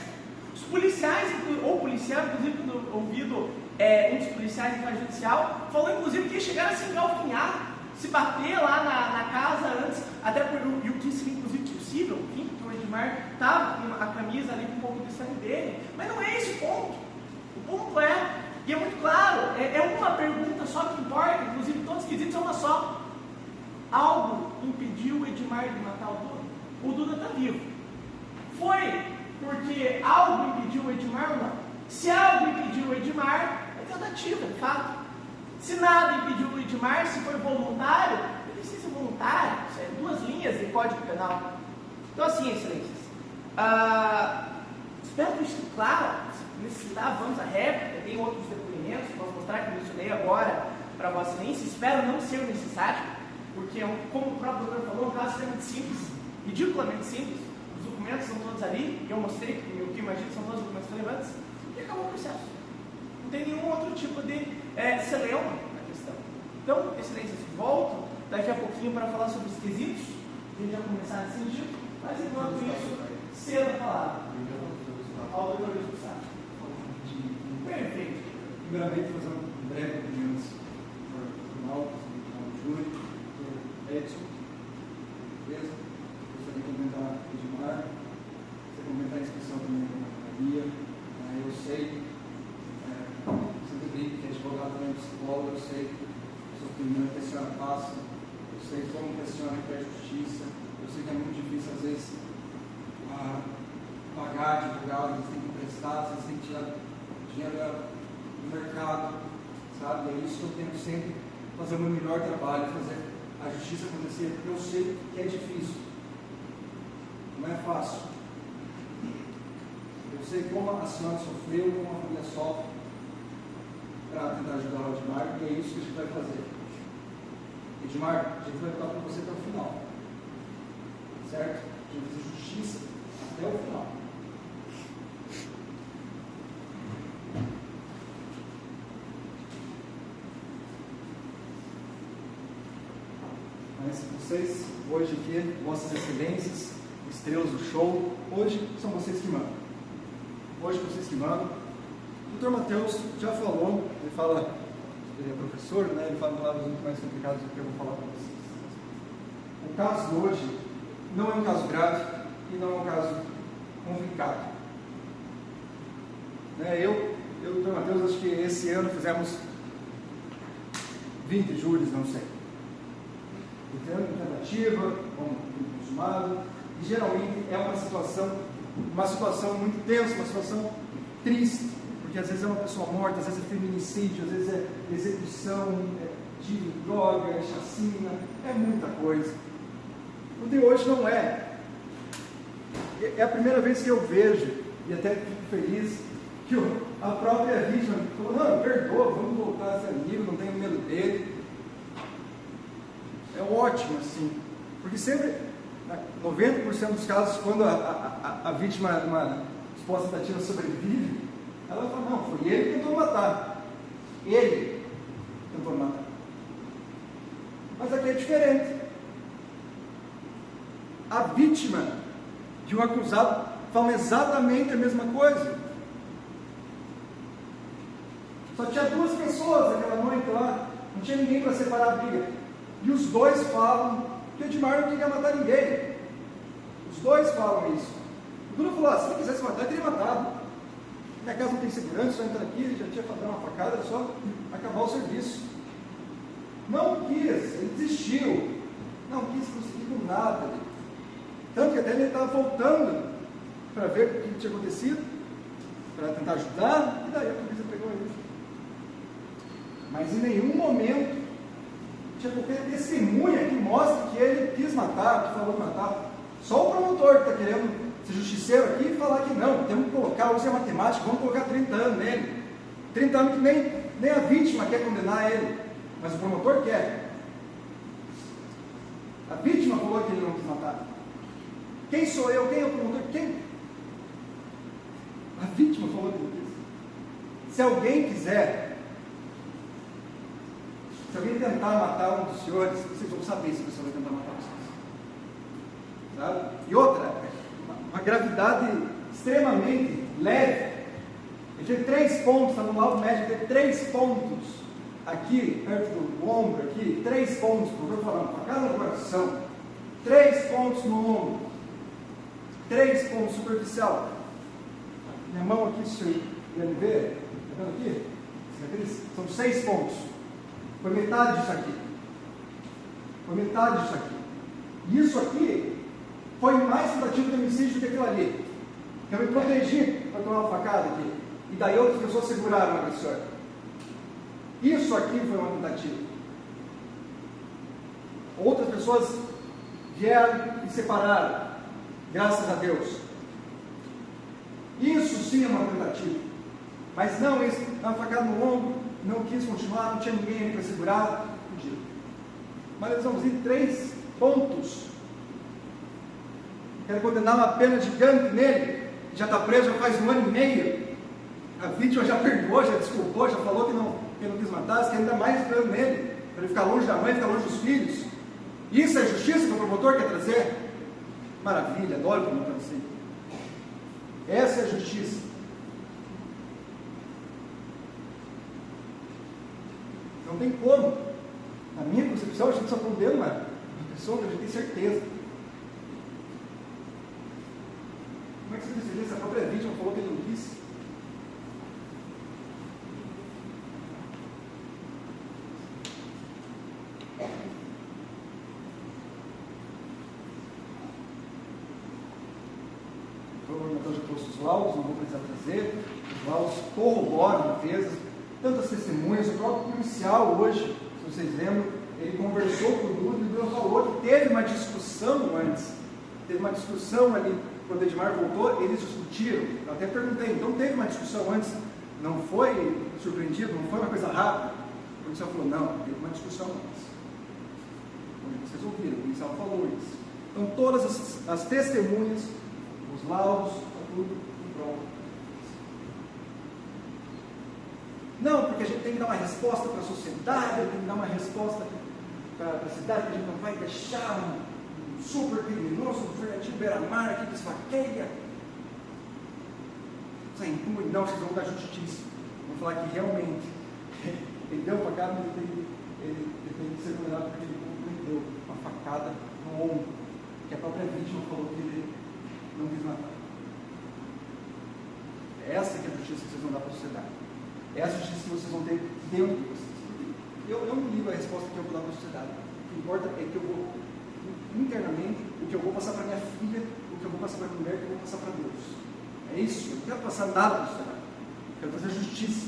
Os policiais, ou policial, inclusive quando ouvido um dos policiais em fase judicial, falou inclusive que chegaram a se engalfinhar, se bater lá na casa antes, até por e o que seria inclusive possível, enfim, que o Edmar estava com a camisa ali com um pouco de sangue dele, mas não é esse o ponto. O ponto e é muito claro, é uma pergunta só que importa, inclusive todos os quesitos são uma só. Algo impediu o Edmar de matar o Duda? O Duda está vivo. Foi porque algo impediu o Edmar ou não? Se algo impediu o Edmar, é tentativa, de fato. Se nada impediu o Edmar, se foi voluntário, ele precisa ser voluntário, isso é 2 linhas de Código Penal. Então assim, excelências, espero que isso fique claro. Se necessitar, vamos à réplica, tem outros depoimentos que posso mostrar, que eu mencionei agora para Vossa Excelência. Espero não ser necessário, porque, como o próprio doutor falou, é um caso extremamente simples, ridiculamente simples. Os documentos são todos ali, e eu mostrei que o que eu imagino são todos os documentos relevantes, e acabou o processo. Não tem nenhum outro tipo de celeuma na questão. Então, excelências, volto daqui a pouquinho para falar sobre os quesitos, a gente já começar nesse sentido, mas enquanto isso, cedo a palavra ao doutor Luiz Gustavo. Perfeito. Primeiramente, fazer um breve cumprimento formal ao júri, ao Edson, beleza? Gostaria de comentar o Edmar, você comentar a inscrição também com a Maria. Eu sei, sempre brinco que é advogado também, psicólogo, eu sei o sofrimento que a senhora passa, eu sei como que a senhora quer justiça, eu sei que é muito difícil às vezes pagar advogado, vocês têm que emprestar, vocês têm que tirar dinheiro do mercado, sabe? É isso que eu tento sempre fazer o meu melhor trabalho, fazer a justiça acontecer, porque eu sei que é difícil, não é fácil. Eu sei como a senhora sofreu, como a família sofre para tentar ajudar o Edmar, e é isso que a gente vai fazer. Edmar, a gente vai lutar com você até o final, certo? A gente vai fazer justiça até o final. Mas vocês, hoje aqui, vossas excelências, estrelas do show, hoje são vocês que mandam. Hoje vocês que mandam. O Dr. Matheus já falou, ele fala, ele é professor, né? Ele fala palavras muito mais complicadas do que eu vou falar para vocês. O caso de hoje não é um caso grave e não é um caso complicado. Eu e o Dr. Matheus, acho que esse ano fizemos 20 júris, não sei. Tentativa, como consumado, e geralmente é uma situação muito tensa, uma situação triste, porque às vezes é uma pessoa morta, às vezes é feminicídio, às vezes é execução de droga, é chacina, é muita coisa. O de hoje não é. É a primeira vez que eu vejo, e até fico feliz, que a própria vítima falou, não, perdoa, vamos voltar a ser amigo, não tenho medo dele. É ótimo, assim, porque sempre, 90% dos casos, quando a vítima de uma suposta tentativa sobrevive, ela fala, não, foi ele que tentou matar. Ele tentou matar. Mas aqui é diferente. A vítima e o acusado falam exatamente a mesma coisa. Só tinha 2 pessoas naquela noite lá, não tinha ninguém para separar a briga. E os 2 falam que Edmar não queria matar ninguém. Os 2 falam isso. O Bruno falou: se ele quisesse matar, ele teria matado. Minha casa não tem segurança, só entra aqui, ele já tinha dado uma facada, era só acabar o serviço. Não quis, ele desistiu. Não quis conseguir com nada. Tanto que até ele estava voltando para ver o que tinha acontecido, para tentar ajudar, e daí a polícia pegou ele. Mas em nenhum momento tinha qualquer testemunha que mostre que ele quis matar, que falou matar. Só o promotor que está querendo ser justiceiro aqui e falar que não, temos que colocar, use a matemática, vamos colocar 30 anos nele. 30 anos que nem a vítima quer condenar ele, mas o promotor quer. A vítima falou que ele não quis matar. Quem sou eu? Quem é o promotor? Quem? A vítima falou que não quis. Se alguém quiser, se alguém tentar matar um dos senhores, vocês vão saber se a pessoa vai tentar matar vocês. Sabe? E outra, uma gravidade extremamente leve. Ele teve 3 pontos, está no laudo médico, teve 3 pontos aqui, perto do ombro, aqui, 3 pontos, por favor, falando, facada no coração, 3 pontos no ombro, 3 pontos superficial. Minha mão aqui, se você puder ver, está vendo aqui? São 6 pontos. Foi metade disso aqui. Foi metade disso aqui. E isso aqui foi mais tentativa de homicídio do que aquilo ali. Eu me protegi para tomar uma facada aqui. E daí outras pessoas seguraram o agressor. Isso aqui foi uma tentativa. Outras pessoas vieram e separaram. Graças a Deus. Isso sim é uma tentativa. Mas não isso, uma facada no ombro, não quis continuar, não tinha ninguém ali para segurar, fugiu. Mas eles vão vir 3 pontos. Quero condenar uma pena gigante nele, já está preso já faz 1 ano e meio. A vítima já perdoou, já desculpou, já falou que não quis matar, você quer ainda mais dano nele, para ele ficar longe da mãe, ficar longe dos filhos. Isso é justiça que o promotor quer trazer? Maravilha, adoro o promotor assim. Essa é a justiça. Não tem como. Na minha concepção, a gente só condena uma pessoa que a gente tem certeza. Como é que você tem certeza? A própria vítima falou que ele não quis. Então já trouxe os laudos, não vou precisar trazer. Os laudos corroboram defesas, tantas testemunhas. O próprio policial hoje, se vocês lembram, ele conversou com o Bruno e o Bruno falou que teve uma discussão antes. Teve uma discussão ali, quando o Edmar voltou, eles discutiram. Eu até perguntei, então teve uma discussão antes? Não foi surpreendido? Não foi uma coisa rápida? O policial falou, não, teve uma discussão antes. Onde vocês ouviram, o policial falou isso. Então todas as testemunhas, os laudos, está tudo pronto. Não, porque a gente tem que dar uma resposta para a sociedade, tem que dar uma resposta para a cidade, que a gente não vai deixar um super criminoso, um Fernandinho Beira-Mar aqui que esfaqueia. Sem impune, não, vocês vão dar justiça. Vão falar que realmente ele deu uma facada, mas ele tem que ser condenado porque ele cometeu uma facada no ombro, que a própria vítima falou que ele não quis matar. Essa que é a justiça que vocês vão dar para a sociedade. Essa é a justiça que vocês vão ter dentro de vocês. Eu não ligo a resposta que eu vou dar para a sociedade. O que importa é que eu vou, internamente, o que eu vou passar para minha filha, o que eu vou passar para a mulher, o que eu vou passar para Deus. É isso. Eu não quero passar nada para a sociedade. Eu quero fazer justiça.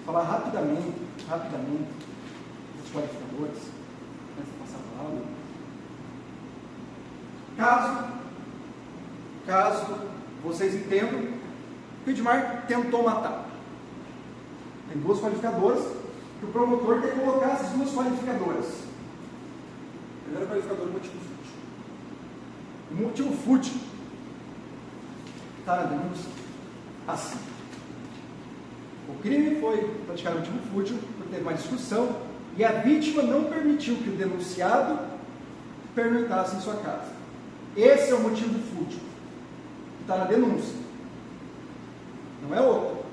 Vou falar rapidamente, dos qualificadores, antes de passar a palavra. Caso vocês entendam que o Edmar tentou matar. Tem 2 qualificadoras que o promotor quer colocar essas 2 qualificadoras. Primeiro qualificador, o motivo fútil. O motivo fútil está na denúncia assim. O crime foi praticamente um motivo fútil, porque teve uma discussão E a vítima não permitiu que o denunciado pernoitasse em sua casa. Esse é o motivo fútil, que está na denúncia. Não é outro.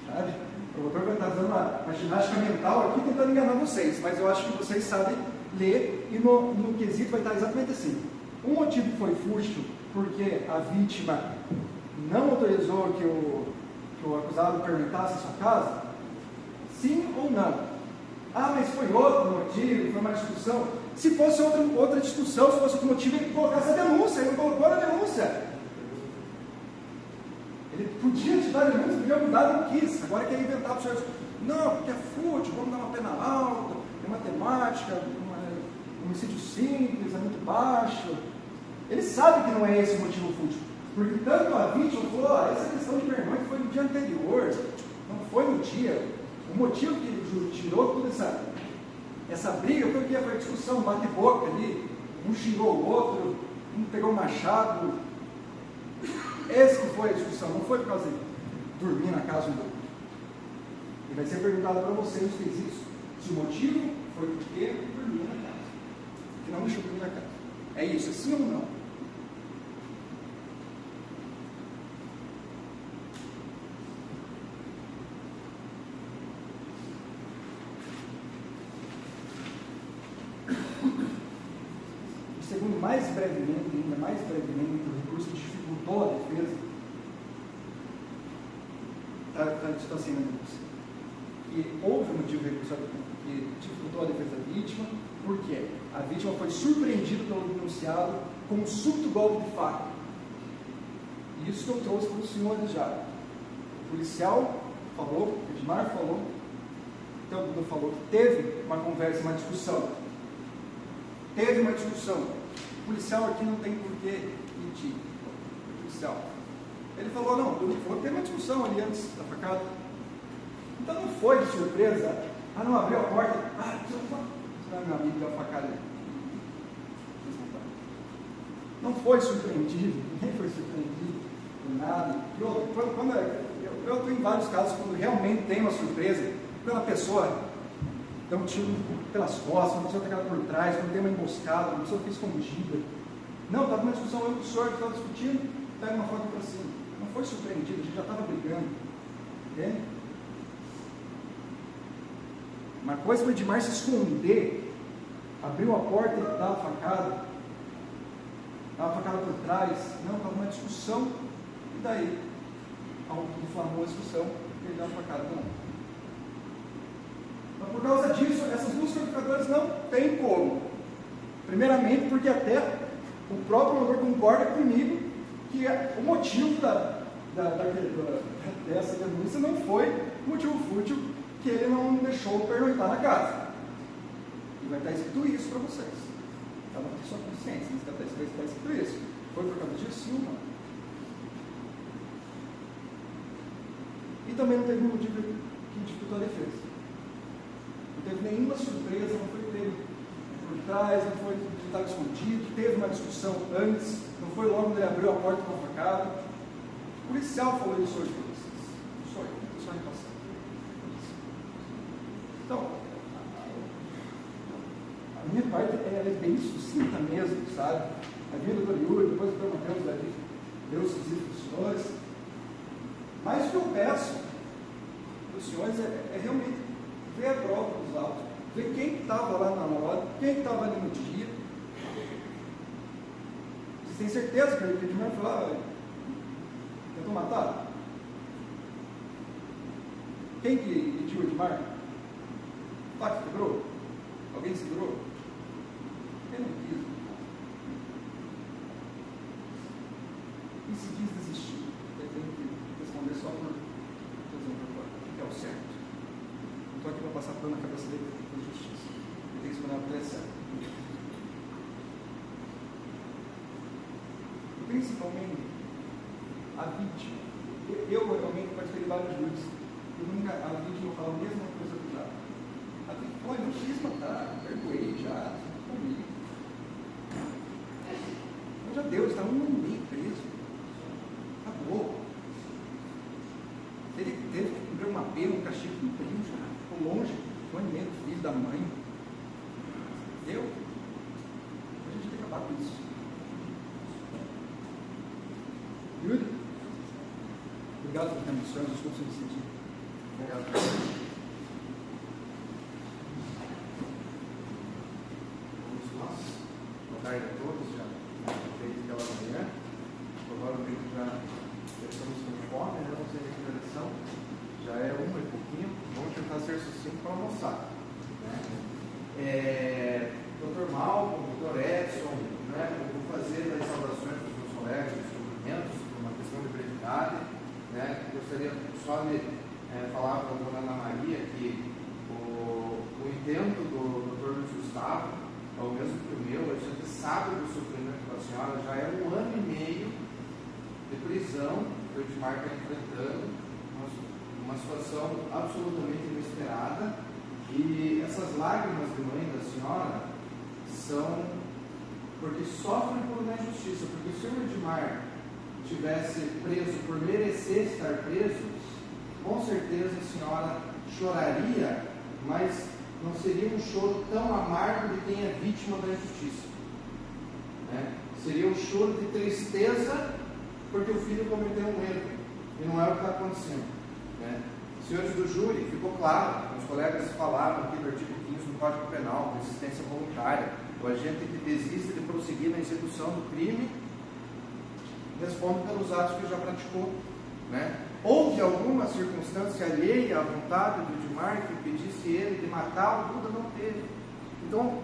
Sabe? O promotor vai estar dando uma ginástica mental aqui tentando enganar vocês, mas eu acho que vocês sabem ler e no quesito vai estar exatamente assim. Um motivo foi fútil porque a vítima não autorizou que o acusado pernoitasse em sua casa? Sim ou não? Ah, mas foi outro motivo, foi uma discussão. Se fosse outra discussão, se fosse outro motivo, ele colocasse a denúncia, ele não colocou a denúncia. Ele podia te dar a denúncia, podia mudar, não quis. Agora quer inventar para o senhor. Não, porque é fútil, vamos dar uma pena alta, é matemática, um homicídio simples, é muito baixo. Ele sabe que não é esse o motivo fútil. Porque tanto a vítima falou, essa questão de vergonha foi no dia anterior, não foi no dia. O motivo que ele tirou toda essa briga foi o que? Foi a discussão, um bate-boca ali, um xingou o outro, um pegou o machado. Essa que foi a discussão, não foi por causa de dormir na casa um do outro. E vai ser perguntado para vocês se fez isso, se o motivo foi porque dormia na casa, que não deixou dormir na casa. É isso, é sim ou não? Segundo, mais brevemente, o recurso dificultou a defesa. Está assim na denúncia. Que houve motivo de recurso que dificultou a defesa da vítima, porque a vítima foi surpreendida pelo denunciado com um súbito golpe de faca. Isso que eu trouxe para os senhores já. O policial falou, o Edmar falou, então o Dudu falou que teve uma conversa, uma discussão. Teve uma discussão. O policial aqui não tem por que mentir. O policial. Ele falou, não, Dudu falou que teve uma discussão ali antes da facada. Então não foi de surpresa. Ah, não, abriu a porta. Ah, isso não é meu amigo da facada. Não foi surpreendido, ninguém foi surpreendido por nada. Eu estou em vários casos quando realmente tem uma surpresa, quando a pessoa dá um tiro pelas costas, uma pessoa está por trás, quando tem uma emboscada, uma pessoa fica escondida. Não, estava numa discussão, eu com o senhor que estava discutindo, pega uma foto para cima. Não foi surpreendido, a gente já estava brigando. Entende? Uma coisa foi demais se esconder, abriu a porta e dá a facada. Dava a facada por trás. Não, estava numa discussão. E daí? Algo inflamou a discussão e ele dá a facada. Não. Então, por causa disso, essas duas qualificadoras não tem como. Primeiramente, porque até o próprio promotor concorda comigo que o motivo dessa denúncia não foi motivo fútil, que ele não deixou pernoitar na casa. E vai estar escrito isso para vocês. Cada um tem sua consciência, mas está escrito isso. Foi por causa disso, sim ou não? E também não teve motivo que dificultou a defesa. Não teve nenhuma surpresa, não foi pego por trás, não foi estava escondido, teve uma discussão antes, não foi logo quando ele abriu a porta com a facada. O policial falou isso hoje para vocês. Não sou eu, só repassando. Então, a minha parte é bem sucinta mesmo, sabe? A vida do Yuri, depois o Dr. Mateus vai vir, Deus visita os senhores. Mas o que eu peço dos senhores é realmente ver a prova dos autos, ver quem estava lá na hora, quem estava ali no dia. Vocês têm certeza que o Edmar falou, tentou matar? Quem que pediu o Edmar? O fato quebrou? Alguém segurou? Ele não quis. E se quis desistir? Ele tem que responder só por razão por fora, que é o certo. Não estou aqui para passar pano na cabeça dele por justiça. Ele tem que responder por certo. E principalmente a vítima. Eu realmente participei de vários júris. E nunca a vítima fala a mesma coisa do lado. A vítima fala, eu não quis matar, perdoei já, comigo. Então já deu, está um ano e meio preso. Acabou. Ele teve que cumprir uma pena, um castigo cumprido já. Ficou longe, um ano e meio do filho, da mãe. Yuri? Obrigado por ter menções, desculpa se me sentir. Obrigado. Vamos nós. Boa tarde a todos, já feito pela manhã. Provavelmente já estamos com fome, né? Não sei a lição. Já é 1 e pouquinho. Vamos tentar ser sucinto para almoçar. Dr. Malcolm, Dr. Edson, né? Eu vou fazer as saudações dos meus colegas, dos cumprimentos, por uma questão de brevidade. Né? Gostaria só de falar para a dona Ana Maria que o intento do Dr. Luiz Gustavo é o mesmo que o meu. A gente sabe do sofrimento da senhora, já é 1 ano e meio de prisão que o Edmar está enfrentando, uma situação absolutamente inesperada, e essas lágrimas de mãe da senhora são porque sofrem por uma injustiça, porque se o Edmar tivesse preso por merecer estar preso, com certeza a senhora choraria, mas não seria um choro tão amargo de quem é vítima da injustiça, né? Seria um choro de tristeza porque o filho cometeu um erro, e não é o que está acontecendo, né? Senhores do júri, ficou claro, os colegas falaram aqui do artigo 15 do Código Penal, desistência voluntária, o agente que desiste de prosseguir na execução do crime responde pelos atos que já praticou, né? Houve alguma circunstância alheia à vontade do Edmar que impedisse ele de matar? O Duda não teve. Então,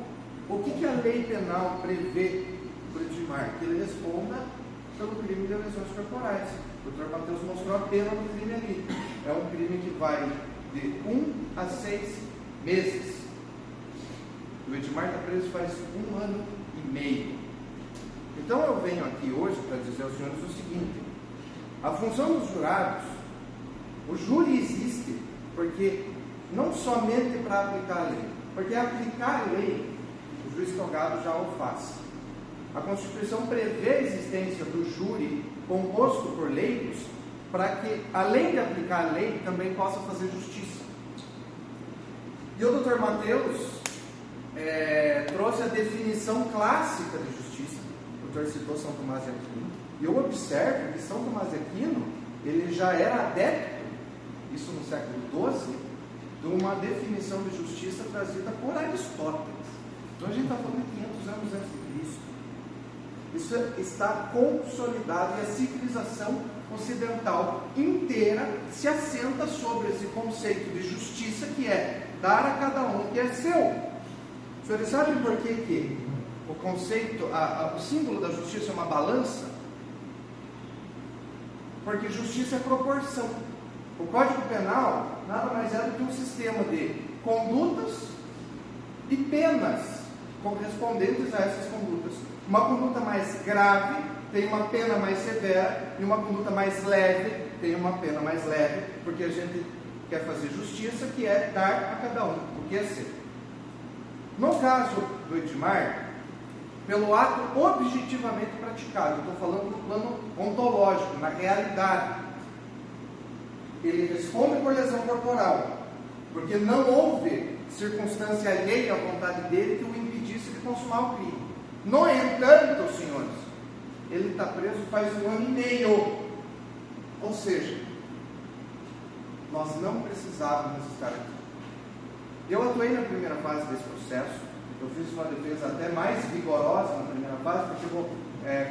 o que a lei penal prevê para o Edmar? Que ele responda pelo crime de lesões corporais. O Dr. Matheus mostrou a pena do crime ali. É um crime que vai de 1 a 6 meses. O Edmar está preso faz 1 ano e meio. Então eu venho aqui hoje para dizer aos senhores o seguinte: a função dos jurados, o júri existe porque não somente para aplicar a lei, porque aplicar a lei, o juiz togado já o faz. A Constituição prevê a existência do júri composto por leigos para que, além de aplicar a lei, também possa fazer justiça. E o Dr. Matheus trouxe a definição clássica de justiça. O doutor citou São Tomás de Aquino, e eu observo que São Tomás de Aquino, ele já era adepto, isso no século XII, de uma definição de justiça trazida por Aristóteles. Então a gente está falando de 500 anos antes de Cristo. Isso está consolidado, e a civilização ocidental inteira se assenta sobre esse conceito de justiça, que é dar a cada um o que é seu. Os senhores sabem por que o conceito, o símbolo da justiça é uma balança? Porque justiça é proporção. O Código Penal nada mais é do que um sistema de condutas e penas correspondentes a essas condutas. Uma conduta mais grave tem uma pena mais severa, e uma conduta mais leve tem uma pena mais leve, porque a gente quer fazer justiça, que é dar a cada um o que é seu. No caso do Edmar, pelo ato objetivamente praticado, eu estou falando no plano ontológico, na realidade, ele responde por lesão corporal, porque não houve circunstância alheia à vontade dele que o impedisse de consumar o crime. No entanto, senhores, ele está preso faz 1 ano e meio, ou seja, nós não precisávamos estar aqui. Eu atuei na primeira fase desse processo, eu fiz uma defesa até mais vigorosa na primeira fase, porque eu vou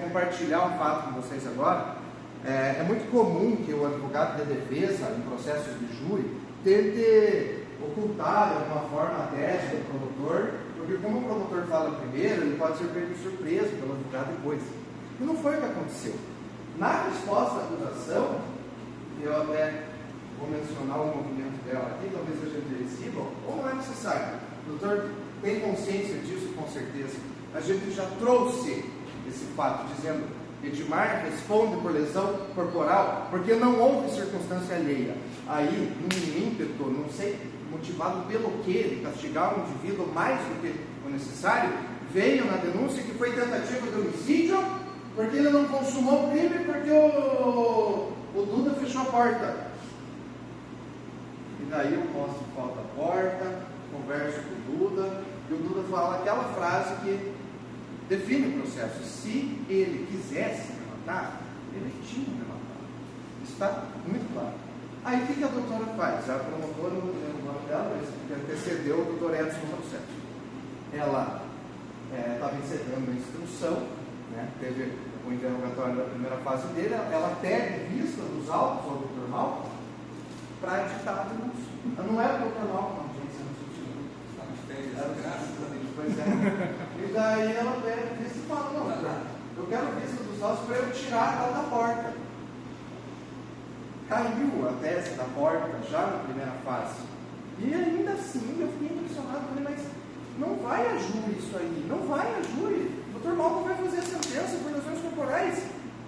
compartilhar um fato com vocês agora. É muito comum que o advogado de defesa, em processos de júri, tente ocultar de alguma forma a tese do promotor, porque como o promotor fala primeiro, ele pode ser pego de surpresa pelo advogado depois. E não foi o que aconteceu. Na resposta à acusação, eu até vou mencionar o movimento dela aqui, talvez a gente receba, ou não é necessário. O doutor tem consciência disso, com certeza. A gente já trouxe esse fato, dizendo: Edmar responde por lesão corporal porque não houve circunstância alheia. Aí, num ímpeto, não sei, motivado pelo que, de castigar um indivíduo mais do que o necessário, veio na denúncia que foi tentativa de homicídio, porque ele não consumou o crime, porque o Duda fechou a porta. E daí eu mostro falta a porta, converso com o Duda, e o Duda fala aquela frase que define o processo: se ele quisesse me matar, Ele tinha me matado. Está muito claro. Aí o que a doutora faz? A promotora, não lembro o nome dela, mas que antecedeu o doutor Edson Rousseff. Ela estava encerrando a instrução, né? Teve o interrogatório da primeira fase dele, ela pede vista dos autos ao doutor Malcolm para editar a denúncia. Não era o doutor Malcolm, gente, não sentiu. Estava de férias, graças a Deus. Pois é. E daí ela pede vista e fala, não, eu quero vista dos autos para eu tirar ela da porta. Caiu a tese da porta já na primeira fase. E ainda assim eu fiquei impressionado, falei, mas não vai a júri isso aí, não vai a júri. O doutor Malcolm vai fazer a sentença por lesões corporais.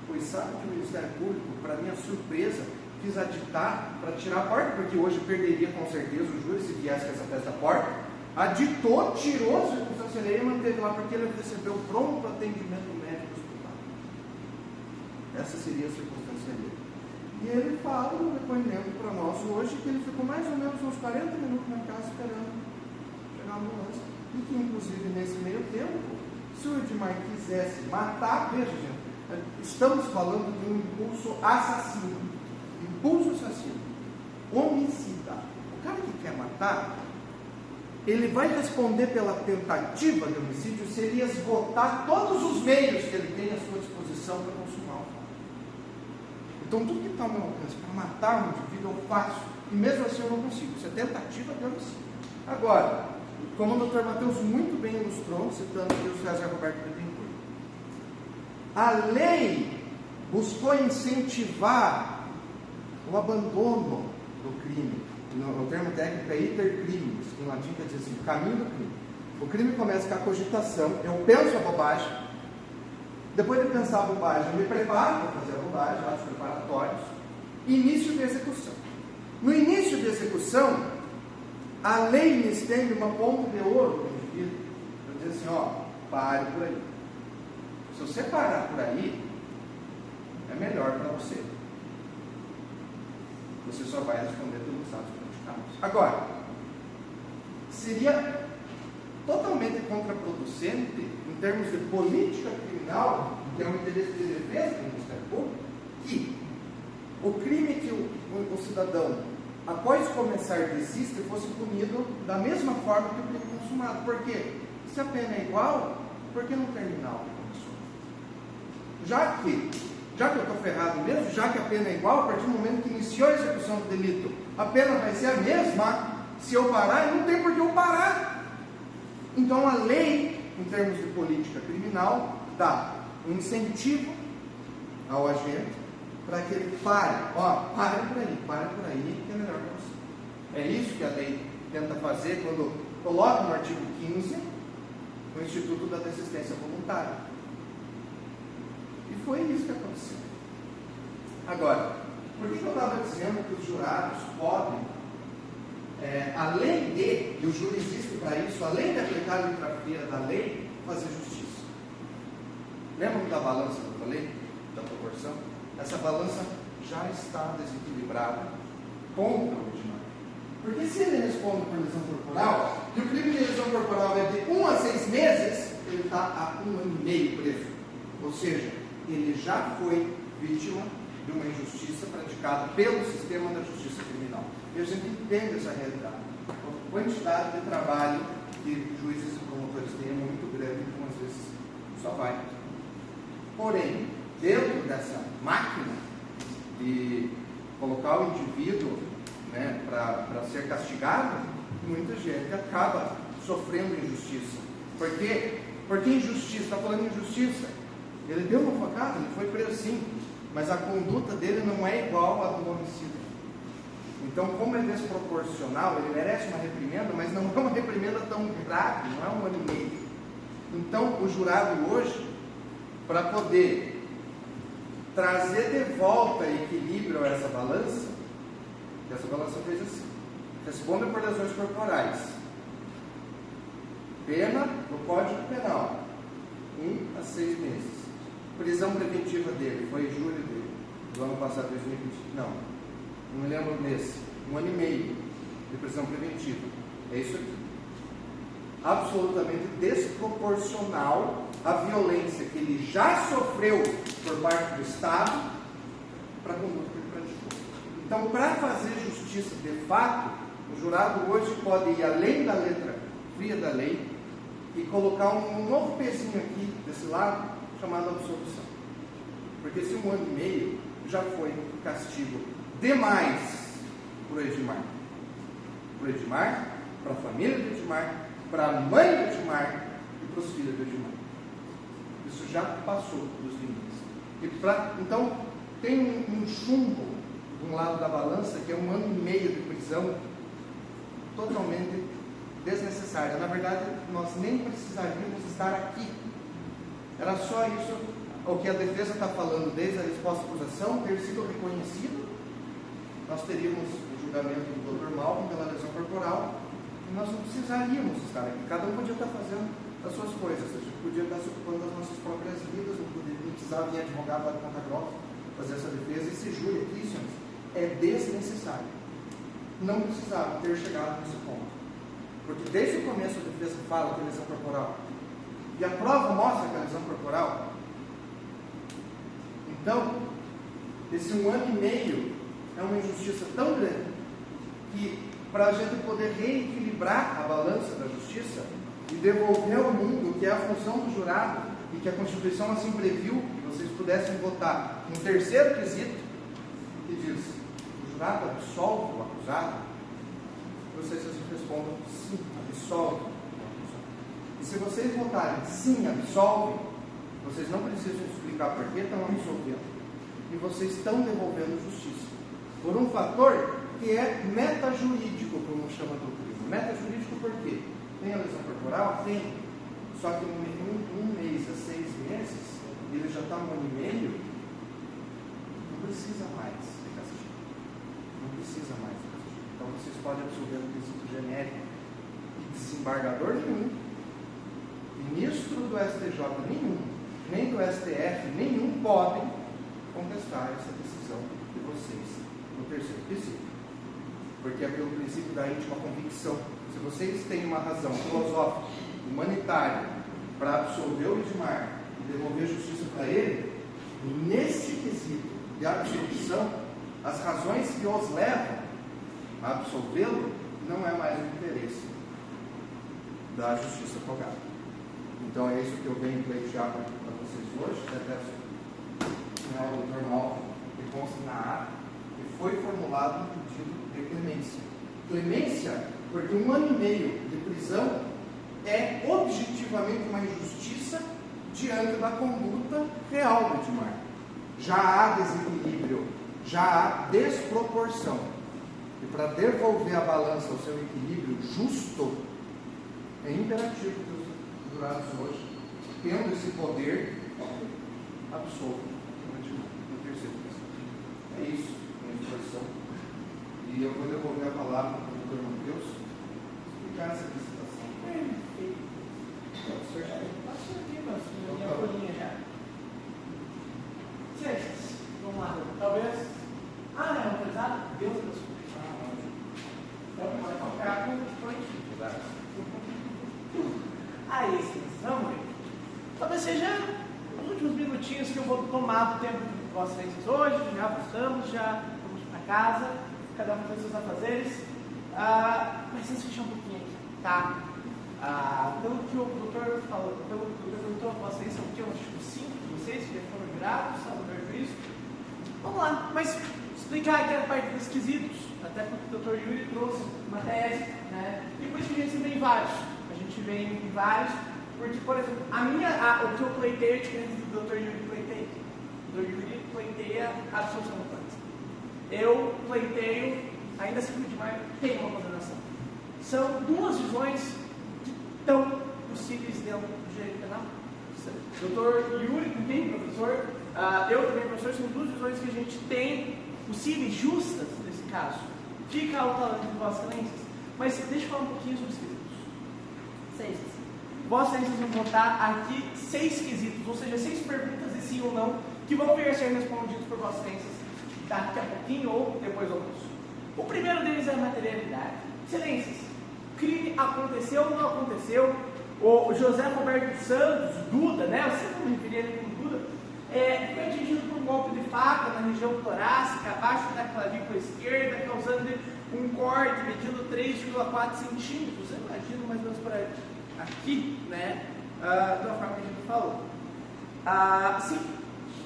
Pois sabe que o Ministério Público, para minha surpresa, quis aditar para tirar a porta, porque hoje perderia com certeza o júri se viesse com essa tese da porta. Aditou, tirou a circunstância alheia e manteve lá, porque ele recebeu pronto atendimento médico hospitalar. Essa seria a circunstância alheia. E ele fala no depoimento para nós hoje que ele ficou mais ou menos uns 40 minutos na casa esperando chegar a ambulância. E que, inclusive, nesse meio tempo, se o Edmar quisesse matar, veja, gente, estamos falando de um impulso assassino. Impulso assassino. Homicida. O cara que quer matar, ele vai responder pela tentativa de homicídio se ele esgotar todos os meios que ele tem à sua disposição para consumar o fato. Então, tudo que está ao meu alcance para matar um indivíduo eu faço, e mesmo assim eu não consigo. Isso é tentativa de homicídio. Agora, como o Dr. Matheus muito bem ilustrou, citando aqui o César Roberto Bittencourt, a lei buscou incentivar o abandono do crime. O termo técnico é iter crimes, que em latim quer dizer assim, o caminho do crime. O crime começa com a cogitação, eu penso a bobagem, depois de pensar a bobagem, eu me preparo para fazer a bobagem, atos preparatórios, início de execução. No início de execução, a lei me estende uma ponta de ouro para o indivíduo, para dizer assim, ó, pare por aí. Se você parar por aí, é melhor para você. Você só vai responder pelos atos praticados. Agora, seria totalmente contraproducente, em termos de política criminal, que é um interesse de defesa do Ministério Público, que o crime que o cidadão, após começar, desiste, fosse punido da mesma forma que o crime consumado. Por quê? Se a pena é igual, por que não terminar o que começou? Já que eu estou ferrado mesmo, já que a pena é igual, a partir do momento que iniciou a execução do delito, a pena vai ser a mesma. Se eu parar, não tem por que eu parar. Então a lei, em termos de política criminal, dá um incentivo ao agente para que ele pare. Ó, pare por aí, que é melhor para você. É isso que a lei tenta fazer quando coloca no artigo 15 o Instituto da Desistência Voluntária. E foi isso que aconteceu. Agora, por que eu estava dizendo que os jurados podem, além de, e o júri existe para isso, além de aplicar a litografia da lei, fazer justiça? Lembram da balança que eu falei? Da proporção? Essa balança já está desequilibrada contra o Edmar. Porque se ele responde por lesão corporal, e o crime de lesão corporal é de 1 a 6 meses, ele está há 1 ano e meio preso. Ou seja, ele já foi vítima de uma injustiça praticada pelo sistema da justiça criminal. E a gente entende essa realidade. A quantidade de trabalho que juízes e promotores têm é muito grande, então às vezes só vai. Porém, dentro dessa máquina de colocar o indivíduo, né, para ser castigado, muita gente acaba sofrendo injustiça. Por quê? Porque injustiça, está falando de injustiça. Ele deu uma facada, ele foi preso sim, mas a conduta dele não é igual à do homicida. Então, como é desproporcional, ele merece uma reprimenda, mas não é uma reprimenda tão grave, não é 1 ano e meio. Então, o jurado hoje, para poder trazer de volta equilíbrio a essa balança fez assim: responda por lesões corporais, pena no Código Penal, 1 a 6 meses. Prisão preventiva dele, foi julho dele, do ano passado, 2020. Não me lembro desse. 1 ano e meio de prisão preventiva. É isso aqui. Absolutamente desproporcional à violência que ele já sofreu por parte do Estado para a conduta que ele praticou. Então, para fazer justiça de fato, o jurado hoje pode ir além da letra fria da lei e colocar um novo pezinho aqui desse lado, chamado absolvição. Porque esse 1 ano e meio já foi castigo demais para o Edmar. Para o Edmar, para a família do Edmar, para a mãe do Edmar e para os filhos do Edmar. Isso já passou dos limites. Então, tem um chumbo de um lado da balança, que é 1 ano e meio de prisão totalmente desnecessária. Na verdade, nós nem precisaríamos estar aqui. Era só isso o que a defesa está falando desde a resposta à acusação ter sido reconhecido. Nós teríamos o julgamento do Dr. Malcolm pela lesão corporal e nós não precisaríamos estar aqui. Cada um podia estar fazendo as suas coisas. A gente podia estar se ocupando das nossas próprias vidas, não precisava vir advogado lá de Ponta Grossa fazer essa defesa. Esse júri aqui, senhores, é desnecessário. Não precisava ter chegado nesse ponto. Porque desde o começo a defesa fala que é lesão corporal. E a prova mostra que é lesão corporal. Então, esse 1 ano e meio é uma injustiça tão grande que, para a gente poder reequilibrar a balança da justiça e devolver ao mundo o que é a função do jurado e que a Constituição assim previu, que vocês pudessem votar no terceiro quesito, que diz: o jurado absolve o acusado. Vocês respondam sim, absolve o acusado. E se vocês votarem sim, absolve, vocês não precisam explicar por que estão absolvendo. E vocês estão devolvendo justiça. Por um fator que é metajurídico, como chama a doutrina. Metajurídico por quê? Tem a lesão corporal? Tem. Só que um mês a 6 meses, ele já está 1 ano e meio, não precisa mais de castigo. Não precisa mais de castigo. Então vocês podem absolver no quesito genérico. E desembargador nenhum, ministro do STJ nenhum, nem do STF nenhum podem contestar essa decisão de vocês no terceiro quesito. Porque é pelo princípio da íntima convicção. Se vocês têm uma razão filosófica, humanitária, para absolver o Edmar e devolver justiça para ele, nesse quesito de absolvição, as razões que os levam a absolvê-lo não é mais o interesse da justiça togada. Então é isso que eu venho pleitear para vocês hoje, que é o normal que consta na ata, que foi formulado um pedido de clemência. Clemência, porque 1 ano e meio de prisão é objetivamente uma injustiça diante da conduta real do Edmar. Já há desequilíbrio, já há desproporção. E para devolver a balança ao seu equilíbrio justo, é imperativo que os jurados hoje, tendo esse poder, absolvam no terceiro quesito. É isso, minha exposição. E eu vou devolver a palavra para o Dr. Matheus explicar essa licitação. Passou aqui, mas minha folhinha já. Ciências, vamos lá. Talvez. Ah, é um pesado? Deus abençoe. Então, vai ficar com aí, sim, vamos ver. Talvez seja os últimos minutinhos que eu vou tomar do tempo de vocês hoje. Já voltamos, já vamos para casa, cada um tem seus afazeres. Mas vocês fecham um pouquinho aqui, tá? Pelo que o doutor falou, pelo que o doutor perguntou a vocês, são o que? Uns 5 de vocês que já foram jurados, salvo juízo. Vamos lá, mas explicar aqui a parte dos quesitos, até porque o doutor Yuri trouxe uma tese, né? E por isso que a gente vem vários. A gente vem em vários, porque, por exemplo, o que eu pleiteio é diferente do doutor Yuri pleiteia. O doutor Yuri pleiteia a absolução completa. Eu pleiteio, ainda assim que o Edmar tem uma condenação. São duas visões que estão possíveis dentro do direito penal. O doutor Yuri também, professor, eu também, professor, são duas visões que a gente tem possíveis, justas nesse caso. Fica ao talento de Vossas Excelências. Mas deixa eu falar um pouquinho sobre os quesitos. Vossas Excelências vão votar aqui 6 quesitos, ou seja, 6 perguntas de sim ou não, que vão vir a ser respondidos por Vossas Excelências daqui a pouquinho ou depois do almoço. O primeiro deles é a materialidade. Excelências, crime aconteceu ou não aconteceu? O José Roberto Santos, Duda, né? Eu sempre me referi a ele como Duda, foi atingido por um golpe de faca na região torácica, clássica abaixo da clavícula esquerda, causando um corte medindo 3,4 centímetros. Eu imagino mais ou menos por aqui, né? Da forma que a gente falou.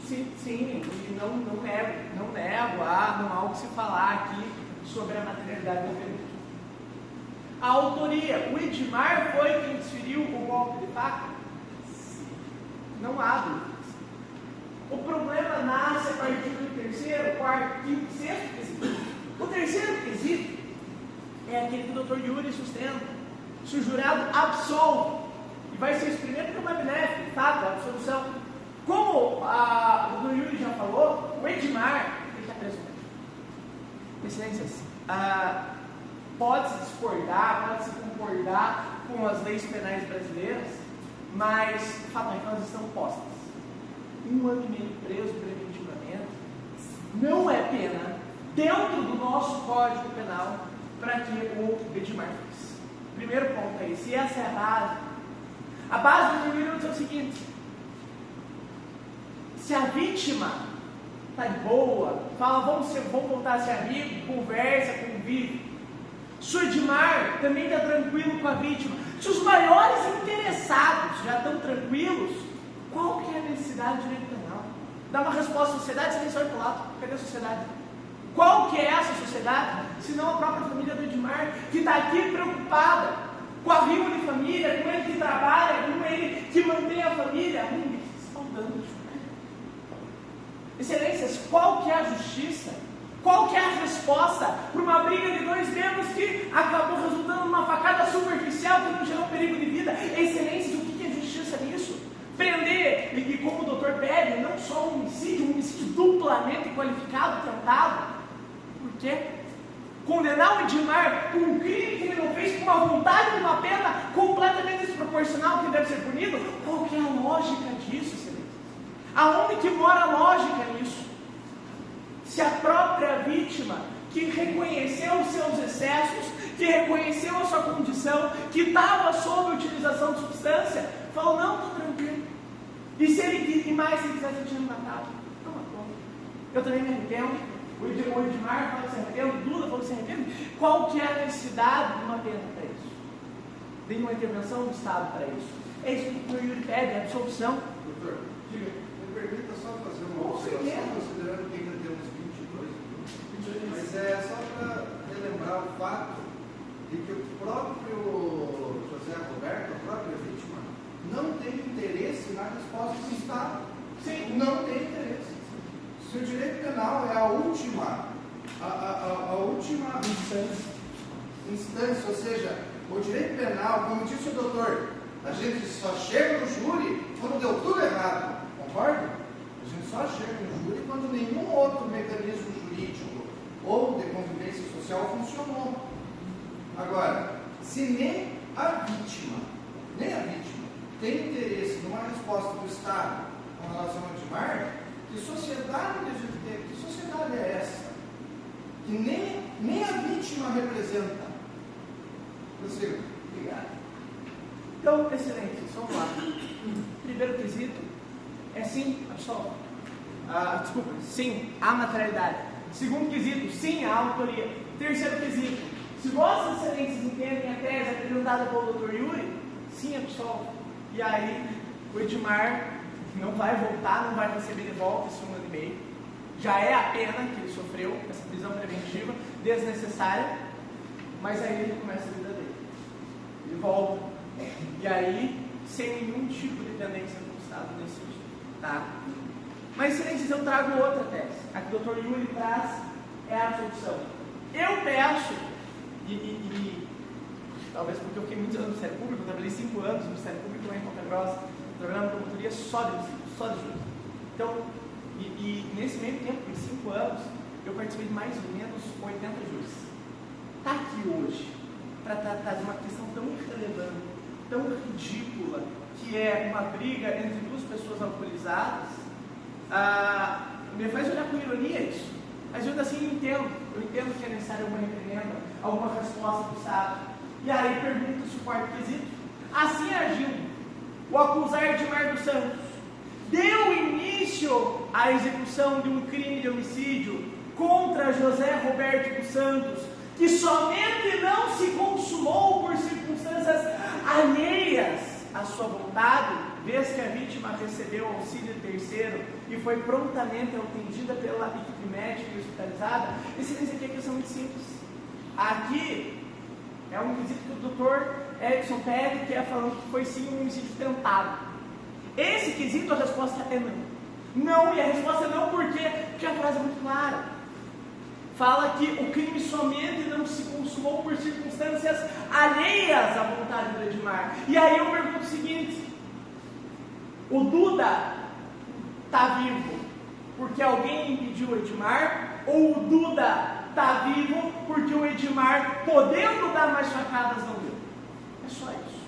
Sim, e não nego, não há o que se falar aqui sobre a materialidade do delito. A autoria, o Edmar foi quem desferiu o golpe de faca? Sim. Não há dúvidas. O problema nasce a partir do terceiro, quarto, quinto, sexto quesito. O terceiro quesito é aquele que o Dr. Yuri sustenta. Se o jurado absolve, e vai ser exprimido como é benéfico, fato, a absolução. Como o Dr. Yuri já falou, o Edmar, ele está preso. Excelências, pode-se discordar, pode-se concordar com as leis penais brasileiras, mas fato é que elas estão postas. 1 ano e meio preso preventivamente não é pena dentro do nosso Código Penal para que o Edmar fez. Primeiro ponto é esse, e essa é a base. A base do primeiro é o seguinte: se a vítima está de boa, fala, vamos voltar a ser amigo, conversa, convive. Se o Edmar também está tranquilo com a vítima, se os maiores interessados já estão tranquilos, qual que é a necessidade de direito penal? Dá uma resposta à sociedade, você só ir para o lado. Cadê a sociedade? Qual que é essa sociedade? Se não a própria família do Edmar, que está aqui preocupada com a vida de família, com ele que trabalha, com ele que mantém a família. Saudando. Excelências, qual que é a justiça? Qual que é a resposta para uma briga de dois membros que acabou resultando numa facada superficial que não gerou perigo de vida? Excelências, o que é justiça nisso? Prender, e como o doutor pede, não só um homicídio duplamente qualificado, tentado. Por quê? Condenar o Edmar por um crime que ele não fez com uma vontade de uma pena completamente desproporcional que deve ser punido? Qual que é a lógica disso, excelência? Aonde que mora a lógica nisso? Se a própria vítima, que reconheceu os seus excessos, que reconheceu a sua condição, que estava sob a utilização de substância, falou, não, estou tranquilo. E se ele mais se ele quisesse, ele tinha me matado. Não matou. Eu também me arrependo. O Edmar fala que se arrepende, Duda falou que se arrepende. Qual que é a necessidade de uma pena para isso? De uma intervenção do Estado para isso? É isso que o Yuri pede, a absolvição. Doutor, diga, me permita só fazer uma observação, considerando que ainda temos 22 minutos, mas é só para relembrar o fato de que o próprio José Roberto, a própria vítima, não tem interesse na resposta do Estado. Sim, não tem interesse. Se o direito penal é a última instância, ou seja, o direito penal, como disse o doutor, a gente só chega no júri quando deu tudo errado, concorda? A gente só chega no júri quando nenhum outro mecanismo jurídico ou de convivência social funcionou. Agora, se nem a vítima tem interesse numa resposta do Estado com relação ao Edmar, que sociedade é essa? Que nem a vítima representa. Prossiga. Obrigado. Então, excelente, vamos lá. Primeiro quesito é sim, sim, a materialidade. Segundo quesito, sim, a autoria. Terceiro quesito, se vossas excelências entendem a tese apresentada pelo Dr. Yuri, sim, absolve. E aí, o Edmar não vai voltar, não vai receber de volta esse 1 ano e meio. Já é a pena que ele sofreu, essa prisão preventiva, desnecessária, mas aí ele começa a vida dele. Ele volta. E aí, sem nenhum tipo de tendência com o Estado nesse sentido. Tá? Mas, excelências, eu trago outra tese. A que o Dr. Yuri traz é a absolução. Eu peço, e talvez porque eu fiquei muitos anos no Ministério Público, eu trabalhei 5 anos no Ministério Público lá em Ponta Grossa, trabalhando na promotoria só de juros. Então, nesse meio tempo, em 5 anos, eu participei de mais ou menos 80 juros. Está aqui hoje para tratar de uma questão tão irrelevante, tão ridícula, que é uma briga entre duas pessoas alcoolizadas, me faz olhar com ironia isso. Mas eu ainda assim eu entendo que é necessário alguma reprimenda, alguma resposta do Estado. E aí pergunta-se o quarto quesito. Assim agindo, o acusar Edmar dos Santos deu início à execução de um crime de homicídio contra José Roberto dos Santos, que somente não se consumou por circunstâncias alheias à sua vontade, vez que a vítima recebeu auxílio terceiro e foi prontamente atendida pela equipe médica e hospitalizada. Esse aqui é uma questão muito simples. Aqui é um quesito que o doutor Edson Pérez quer falando que foi sim um homicídio tentado. Esse quesito, a resposta é não. Não, e a resposta é não porque a frase é muito clara. Fala que o crime somente não se consumou por circunstâncias alheias à vontade do Edmar. E aí eu pergunto o seguinte: o Duda está vivo porque alguém impediu o Edmar? Ou o Duda está vivo porque o Edmar, podendo dar mais facadas, não deu? É só isso.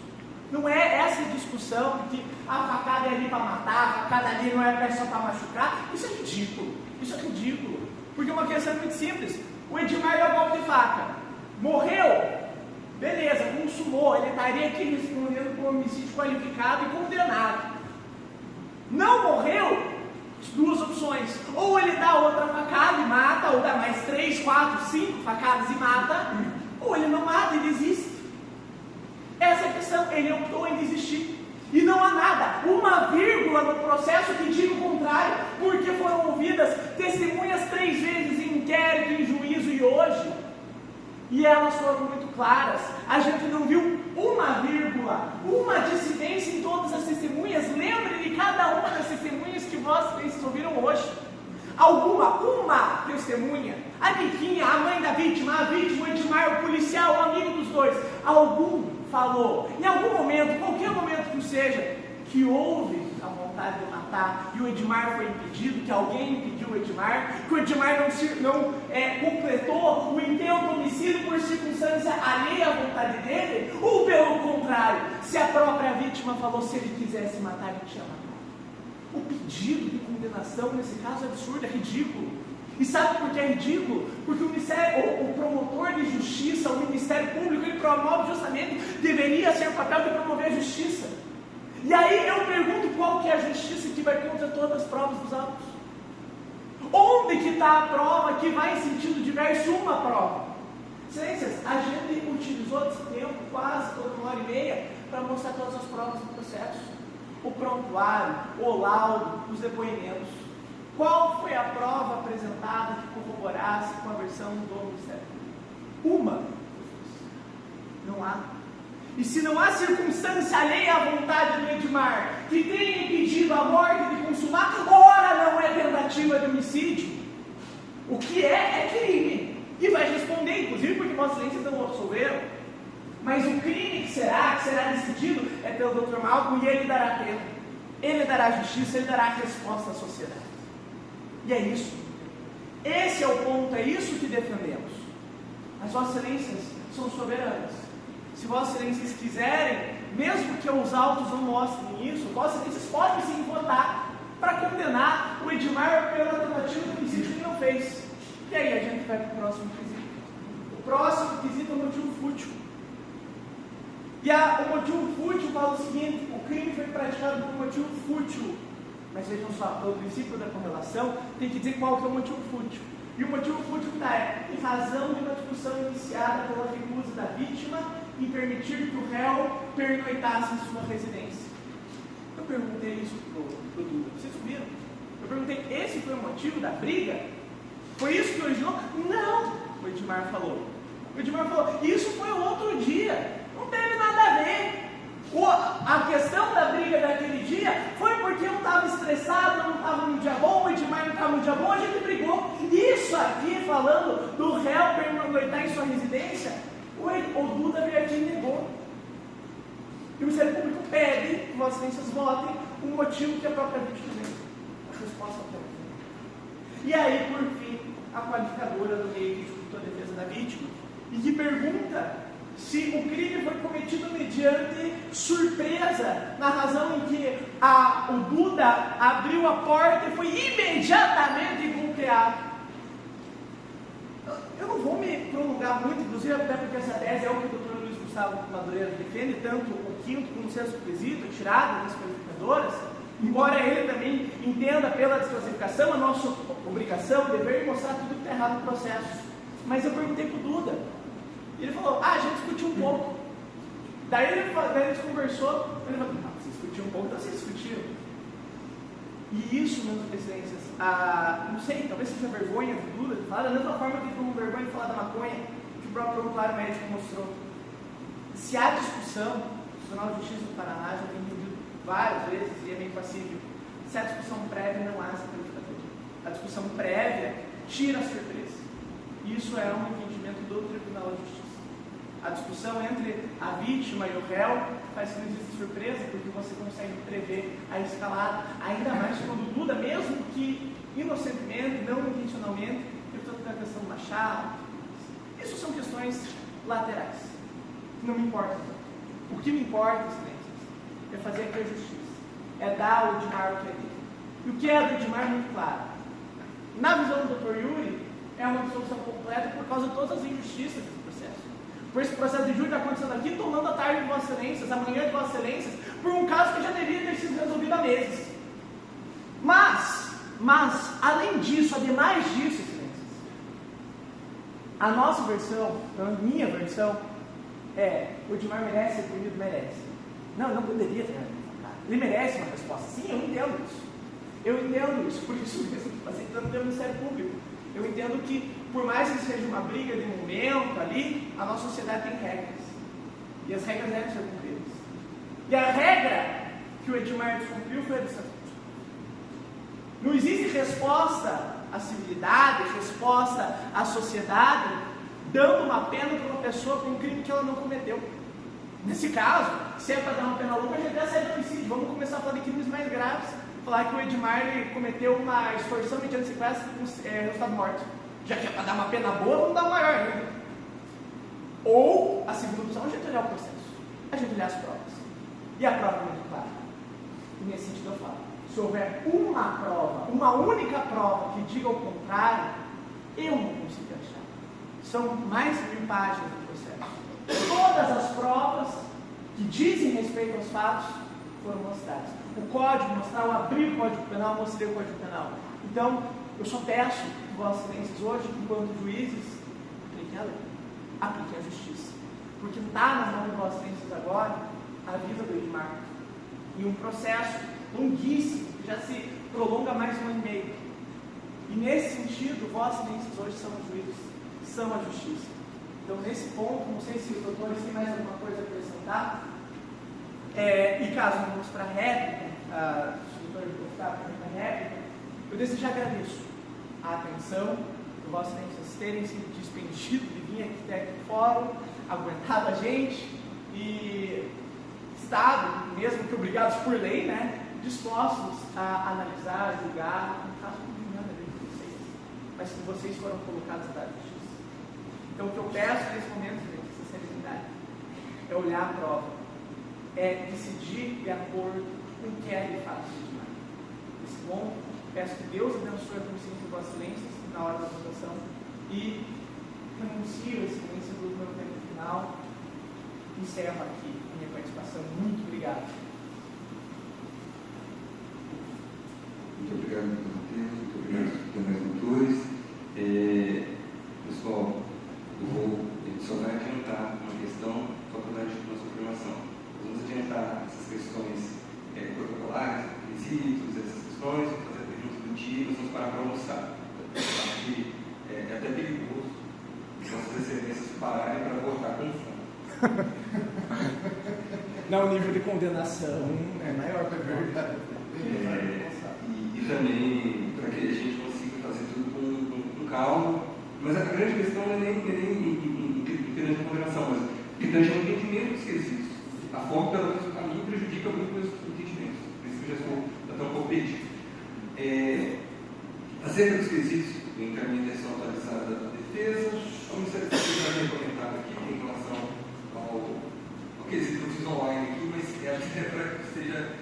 Não é essa discussão de que a facada é ali para matar, a facada ali não é só para machucar. Isso é ridículo. Isso é ridículo. Porque uma questão muito simples. O Edmar deu golpe de faca. Morreu? Beleza, consumou. Ele estaria aqui respondendo por homicídio qualificado e condenado. Não morreu? Duas opções. Ou ele dá outra facada e mata, ou dá mais 3, 4, 5 facadas e mata. Ou ele não mata e desiste. Essa é a questão. Ele optou em desistir. E não há nada, uma vírgula no processo que diga o contrário, porque foram ouvidas testemunhas 3 vezes em inquérito, em juízo e hoje, e elas foram muito claras. A gente não viu uma vírgula, uma dissidência em todas as testemunhas. Lembre de cada uma das testemunhas que vocês ouviram hoje. Uma testemunha, a Niquinha, a mãe da vítima, o Edmar, o policial, o amigo dos dois, algum falou, em algum momento, qualquer momento que seja, que houve a vontade de matar, e o Edmar foi impedido, que alguém impediu o Edmar, que o Edmar não completou o intento homicídio por circunstância alheia à vontade dele, ou pelo contrário, se a própria vítima falou, se ele quisesse matar, ele tinha matado. O pedido de condenação nesse caso é absurdo, é ridículo. E sabe por que é ridículo? Porque o promotor de justiça, o Ministério Público, ele promove justamente, deveria ser o papel de promover a justiça. E aí eu pergunto, qual que é a justiça que vai contra todas as provas dos autos? Onde que está a prova que vai em sentido diverso uma prova? Excelências, a gente utilizou esse tempo, quase toda 1h30, para mostrar todas as provas do processo. O prontuário, o laudo, os depoimentos. Qual foi a prova apresentada que corroborasse com a versão do Ministério Público? Uma. Não há. E se não há circunstância alheia à vontade do Edmar que tenha impedido a morte de consumar, ora não é tentativa de homicídio. O que é crime. E vai responder, inclusive, porque Vossa Excelência não absolveram. Mas o crime que será decidido é pelo Dr. Malcolm, e ele dará tempo. Ele dará justiça, ele dará resposta à sociedade. E é isso. Esse é o ponto, é isso que defendemos. As Vossas Excelências são soberanas. Se Vossas Excelências quiserem, mesmo que os autos não mostrem isso, Vossas Excelências podem sim votar para condenar o Edmar pela tentativa de homicídio que ele não fez. E aí a gente vai para o próximo quesito. O próximo quesito é o motivo fútil. E o motivo fútil fala o seguinte: o crime foi praticado por motivo fútil. Mas vejam só, pelo princípio da correlação, tem que dizer qual que é o motivo fútil. E o motivo fútil em razão de uma discussão iniciada pela recusa da vítima em permitir que o réu pernoitasse em sua residência. Eu perguntei isso para o Duda. Vocês viram? Eu perguntei, esse foi o motivo da briga? Foi isso que originou? Não! O Edmar falou. Isso foi outro dia. Não teve nada a ver. A questão da briga daquele dia foi porque eu estava estressado, eu não estava no dia bom, o Edmar não estava no dia bom, a gente brigou. Isso aqui, falando do réu pernoitar em sua residência, o Duda veio aqui e negou. E o Ministério Público pede que Vossas Excelências votem o motivo que a própria vítima deu. A resposta é. E aí, por fim, a qualificadora do meio que discutiu a defesa da vítima e que pergunta se o crime foi cometido mediante surpresa, na razão em que o Duda abriu a porta e foi imediatamente golpeado. Eu não vou me prolongar muito, inclusive até porque essa tese é o que o Dr. Luiz Gustavo Madureira defende, tanto o quinto como o sexto quesito, tirado das qualificadoras, Embora ele também entenda pela desclassificação a nossa obrigação, dever mostrar tudo que está errado no processo. Mas eu perguntei para o Duda, e ele falou, a gente discutiu um pouco. Daí a gente conversou, ele falou, não, você discutiu um pouco, então vocês discutiram. E isso, meus excelências, não sei, talvez seja vergonha do Duda de falar, da mesma forma que ele ficou com vergonha de falar da maconha, que o próprio Procurário Médico mostrou. Se há discussão, o Tribunal de Justiça do Paraná já tem entendido várias vezes, e é bem pacífico, se há discussão prévia, não há essa qualificatória. A discussão prévia tira a surpresa. Isso é um entendimento do Tribunal de Justiça. A discussão entre a vítima e o réu faz que não exista surpresa, porque você consegue prever a escalada, ainda mais quando o Duda, mesmo que inocentemente, não intencionalmente, ele toca a questão do machado. Isso são questões laterais, que não me importam. O que me importa, excelências, é fazer aqui a justiça, é dar ao Edmar o que é dele. E o que é do Edmar é muito claro. Na visão do Dr. Yuri, é uma dissolução completa por causa de todas as injustiças desse processo. Por esse processo de júri está acontecendo aqui, tomando a tarde de Vossas Excelências, amanhã de Vossas Excelências, por um caso que já deveria ter sido resolvido há meses. Mas, além disso, ademais disso, Excelências, a nossa versão, a minha versão, o Edmar merece ser punido, merece. Não poderia ter. Ele merece uma resposta. Sim, eu entendo isso. Por isso mesmo, aceitando pelo Ministério Público. Eu entendo que, por mais que seja uma briga de momento ali, a nossa sociedade tem regras. E as regras devem ser cumpridas. E a regra que o Edmar descumpriu foi a do estatuto. Não existe resposta à civilidade, resposta à sociedade, dando uma pena para uma pessoa por um crime que ela não cometeu. Nesse caso, se é para dar uma pena longa, a gente deve sair do homicídio. Vamos começar a falar de crimes mais graves. Falar que o Edmar cometeu uma extorsão mediante sequestro com resultado de morte. Já que é para dar uma pena boa, vamos dar uma maior ainda. Ou a segunda opção, a gente olhar o processo, a gente olhar as provas. E a prova é muito clara. E nesse sentido eu falo, se houver uma prova, uma única prova que diga o contrário, eu não consigo achar. São mais de 1000 páginas do processo. Todas as provas que dizem respeito aos fatos foram mostradas. O código mostrar, eu abri o código penal, mostrei o código penal. Então, eu só peço que Vossas Excelências hoje, enquanto juízes, apliquem a lei, apliquem a justiça. Porque está nas mãos de Vossas Excelências agora a vida do Edmar. E um processo longuíssimo, que já se prolonga mais de 1 ano e meio. E nesse sentido, Vossas Excelências hoje são os juízes, são a justiça. Então, nesse ponto, não sei se os doutores têm mais alguma coisa a acrescentar. E caso não vamos para a réplica, se o doutor gostar para a réplica, eu desde já agradeço a atenção de Vossas Excelências terem se despendido de vir aqui até aqui fórum, aguentado a gente e estado, mesmo que obrigados por lei, dispostos a analisar, julgar, no caso não tem nada a ver com vocês, mas que vocês foram colocados na justiça. Então o que eu peço nesse momento, gente, sinceridade, é olhar a prova, é decidir de acordo com o que é de fato legitimado. Nesse ponto, peço que Deus abençoe a consciência de Vossas Excelências na hora da votação e renuncio a excelência do meu tempo final. Encerro aqui a minha participação. Muito obrigado. Muito obrigado, Matheus. Muito obrigado, demais doutores. Pessoal, eu vou só vai adiantar uma questão só para dar uma confirmação. Vamos adiantar essas questões protocolares, requisitos, essas questões, fazer a pergunta do dia, nós vamos parar para almoçar. Eu acho que é até perigoso Vossas Excelências pararem para votar com fome. Não, o nível de condenação é maior para a verdade. E também para que a gente consiga fazer tudo com calma. Mas a grande questão não é nem em termos de condenação, mas que tange o entendimento dos quesitos. A forma pelo menos do caminho prejudica muito os entendimentos. Por isso que eu já estou um pouco perdido. Acerca dos quesitos, eu encaminhei a versão atualizada da defesa. O Ministério Público já havia comentado aqui em relação ao quesito que eu fiz online aqui, mas é para que seja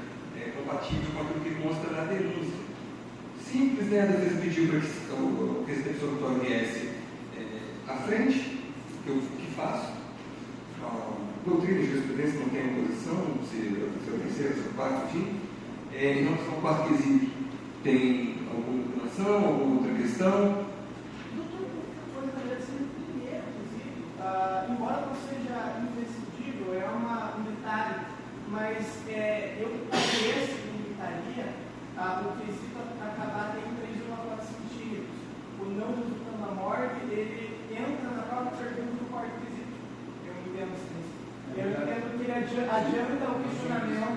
compatível com aquilo que consta na denúncia. Simples, né? A defesa pediu para que o quesito absolutório viesse à frente, que faço. Doutrina de jurisprudência não tem oposição, se eu terceiro, se eu quarto, enfim. Em relação ao quarto quesito, tem alguma informação, alguma outra questão? Embora não seja imprescindível, é um detalhe, mas eu talvez limitaria o quesito acabar tendo 3,4 centímetros. O não resultando da morte, ele entra na própria pergunta do quarto quesito. Eu entendo assim. Eu entendo que ele adianta o questionamento